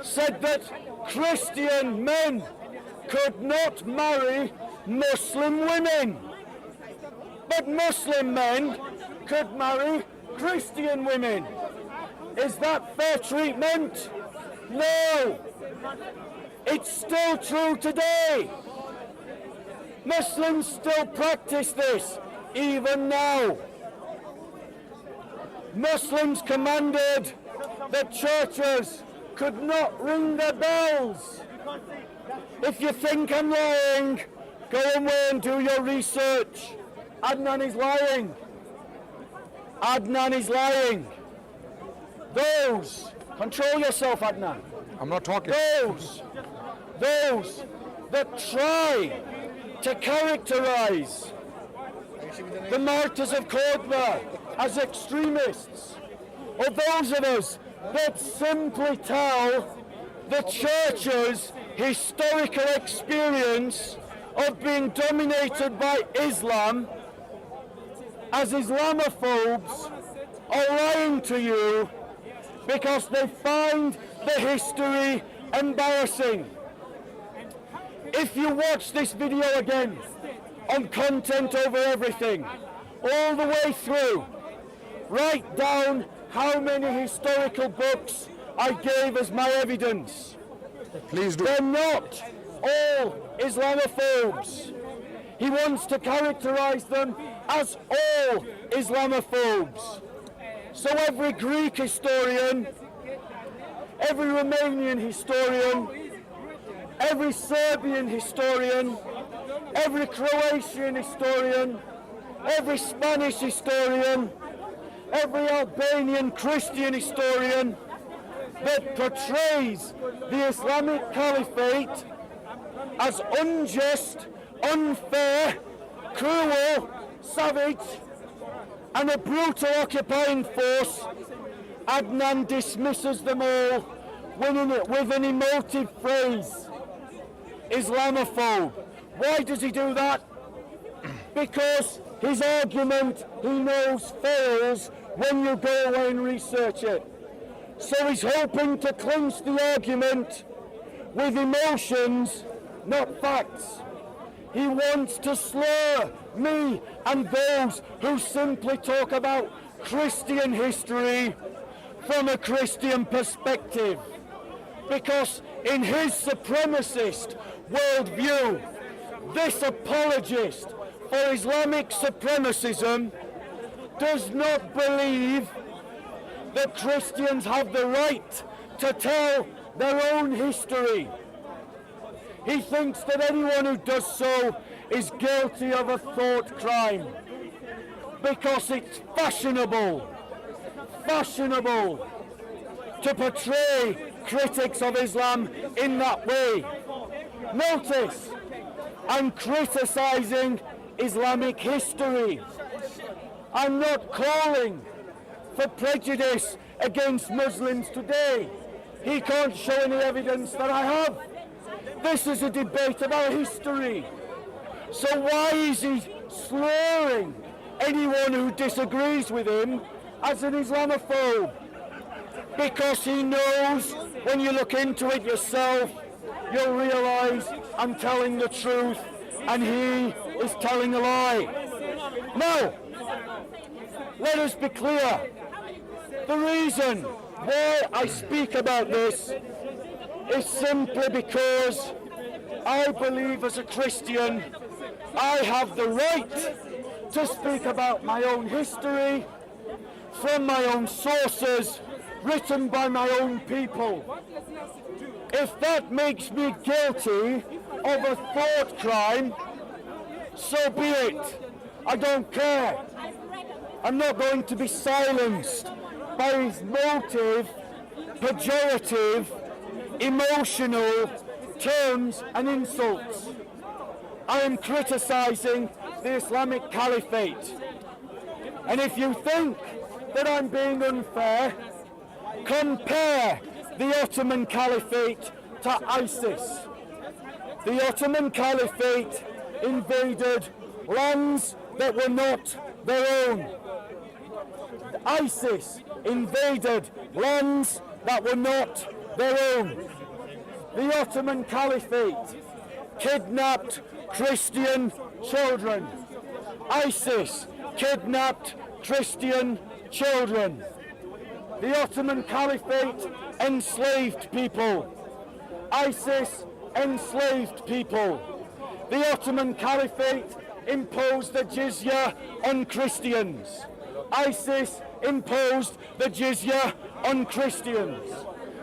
[SPEAKER 1] said that Christian men could not marry Muslim women, but Muslim men could marry Christian women. Is that fair treatment? No. It's still true today. Muslims still practice this, even now. Muslims commanded that churches could not ring their bells. If you think I'm lying, go away and do your research. Adnan is lying. Adnan is lying. Those, control yourself, Adnan.
[SPEAKER 5] I'm not talking.
[SPEAKER 1] Those that try to characterize the martyrs of Cordoba as extremists, or those of us that simply tell the church's historical experience of being dominated by Islam as Islamophobes, are lying to you because they find the history embarrassing. If you watch this video again on Content Over Everything, all the way through, write down how many historical books I gave as my evidence.
[SPEAKER 5] Please do.
[SPEAKER 1] They're not all Islamophobes. He wants to characterize them as all Islamophobes. So every Greek historian, every Romanian historian, every Serbian historian, every Croatian historian, every Spanish historian, every Albanian Christian historian that portrays the Islamic Caliphate as unjust, unfair, cruel, savage, and a brutal occupying force, Adnan dismisses them all with an emotive phrase, Islamophobe. Why does he do that? Because his argument, he knows, fails when you go away and research it. So he's hoping to clinch the argument with emotions, not facts. He wants to slur me and those who simply talk about Christian history from a Christian perspective. Because in his supremacist worldview, this apologist for Islamic supremacism does not believe that Christians have the right to tell their own history. He thinks that anyone who does so is guilty of a thought crime because it's fashionable to portray critics of Islam in that way. Notice, I'm criticizing Islamic history. I'm not calling for prejudice against Muslims today. He can't show any evidence that I have. This is a debate about history. So why is he slurring anyone who disagrees with him as an Islamophobe? Because he knows when you look into it yourself, you'll realize I'm telling the truth and he is telling a lie. Now, let us be clear. The reason why I speak about this is simply because I believe as a Christian I have the right to speak about my own history from my own sources, written by my own people. If that makes me guilty of a thought crime, so be it. I don't care. I'm not going to be silenced by his motive, pejorative, emotional terms and insults. I am criticizing the Islamic Caliphate. And if you think that I'm being unfair, compare the Ottoman Caliphate to ISIS. The Ottoman Caliphate invaded lands that were not their own. ISIS invaded lands that were not their own. The Ottoman Caliphate kidnapped Christian children. ISIS kidnapped Christian children. The Ottoman Caliphate enslaved people. ISIS enslaved people. The Ottoman Caliphate imposed the jizya on Christians. ISIS imposed the jizya on Christians.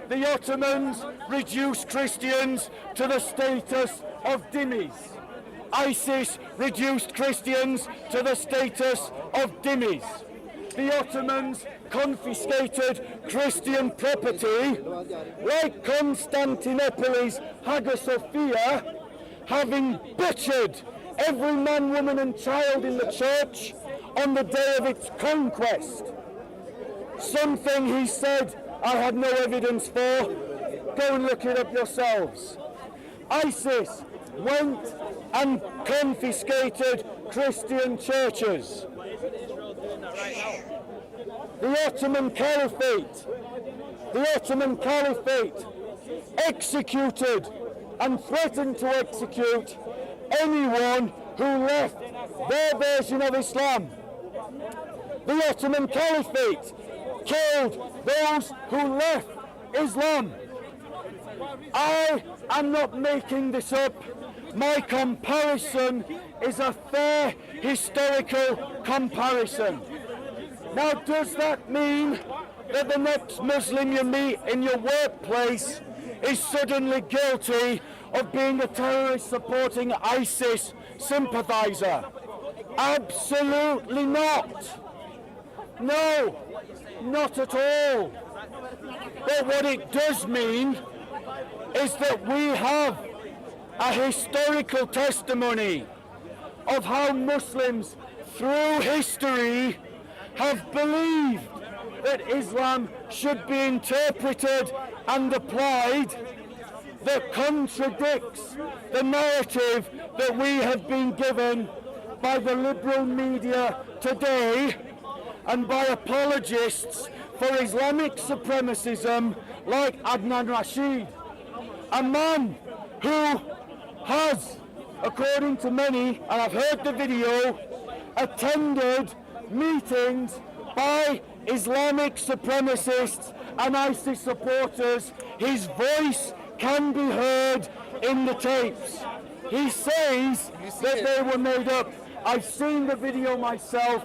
[SPEAKER 1] The Ottomans reduced Christians to the status of dhimmis. ISIS reduced Christians to the status of dhimmis. The Ottomans confiscated Christian property, like Constantinople's Hagia Sophia, having butchered every man, woman and child in the church on the day of its conquest. Something he said I had no evidence for. Go and look it up yourselves. ISIS went and confiscated Christian churches. The Ottoman Caliphate executed and threatened to execute anyone who left their version of Islam. The Ottoman Caliphate killed those who left Islam. I am not making this up. My comparison is a fair historical comparison. Now, does that mean that the next Muslim you meet in your workplace is suddenly guilty of being a terrorist supporting ISIS sympathizer? Absolutely not. No, not at all. But what it does mean is that we have a historical testimony of how Muslims through history have believed that Islam should be interpreted and applied that contradicts the narrative that we have been given by the liberal media today and by apologists for Islamic supremacism like Adnan Rashid, a man who has, according to many, and I've heard the video, attended meetings by Islamic supremacists and ISIS supporters. His voice can be heard in the tapes. He says that they were made up. I've seen the video myself.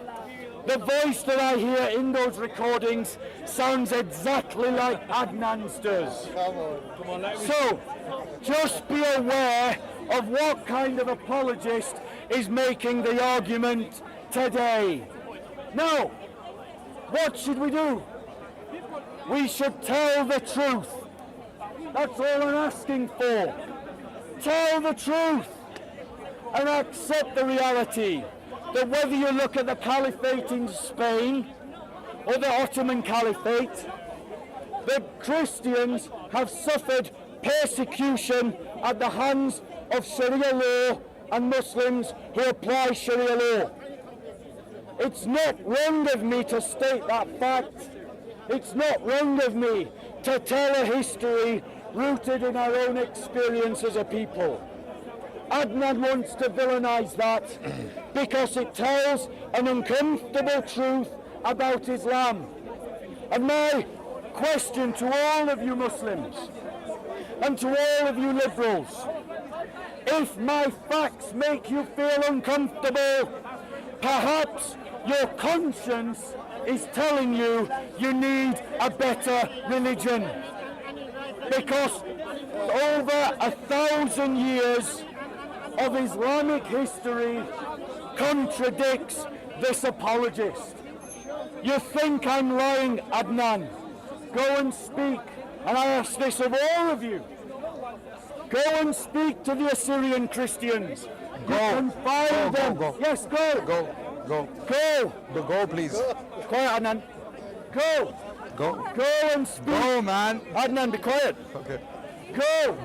[SPEAKER 1] The voice that I hear in those recordings sounds exactly like Adnan's does. So, just be aware of what kind of apologist is making the argument today. Now, what should we do? We should tell the truth. That's all I'm asking for. Tell the truth and accept the reality that whether you look at the caliphate in Spain or the Ottoman Caliphate, the Christians have suffered persecution at the hands of Sharia law and Muslims who apply Sharia law. It's not wrong of me to state that fact. It's not wrong of me to tell a history rooted in our own experience as a people. Adnan wants to villainize that because it tells an uncomfortable truth about Islam. And my question to all of you Muslims and to all of you liberals, if my facts make you feel uncomfortable, perhaps your conscience is telling you you need a better religion. Because over 1,000 years of Islamic history contradicts this apologist. You think I'm lying, Adnan? Go and speak, and I ask this of all of you. Go and speak to the Assyrian Christians.
[SPEAKER 5] Go.
[SPEAKER 1] You can find them.
[SPEAKER 5] Go.
[SPEAKER 1] Yes, go.
[SPEAKER 5] Go,
[SPEAKER 1] Go.
[SPEAKER 5] please.
[SPEAKER 1] Quiet, Adnan. Go.
[SPEAKER 5] Go.
[SPEAKER 1] Go and speak.
[SPEAKER 5] Go, man.
[SPEAKER 1] Adnan, be quiet.
[SPEAKER 5] Okay.
[SPEAKER 1] Go.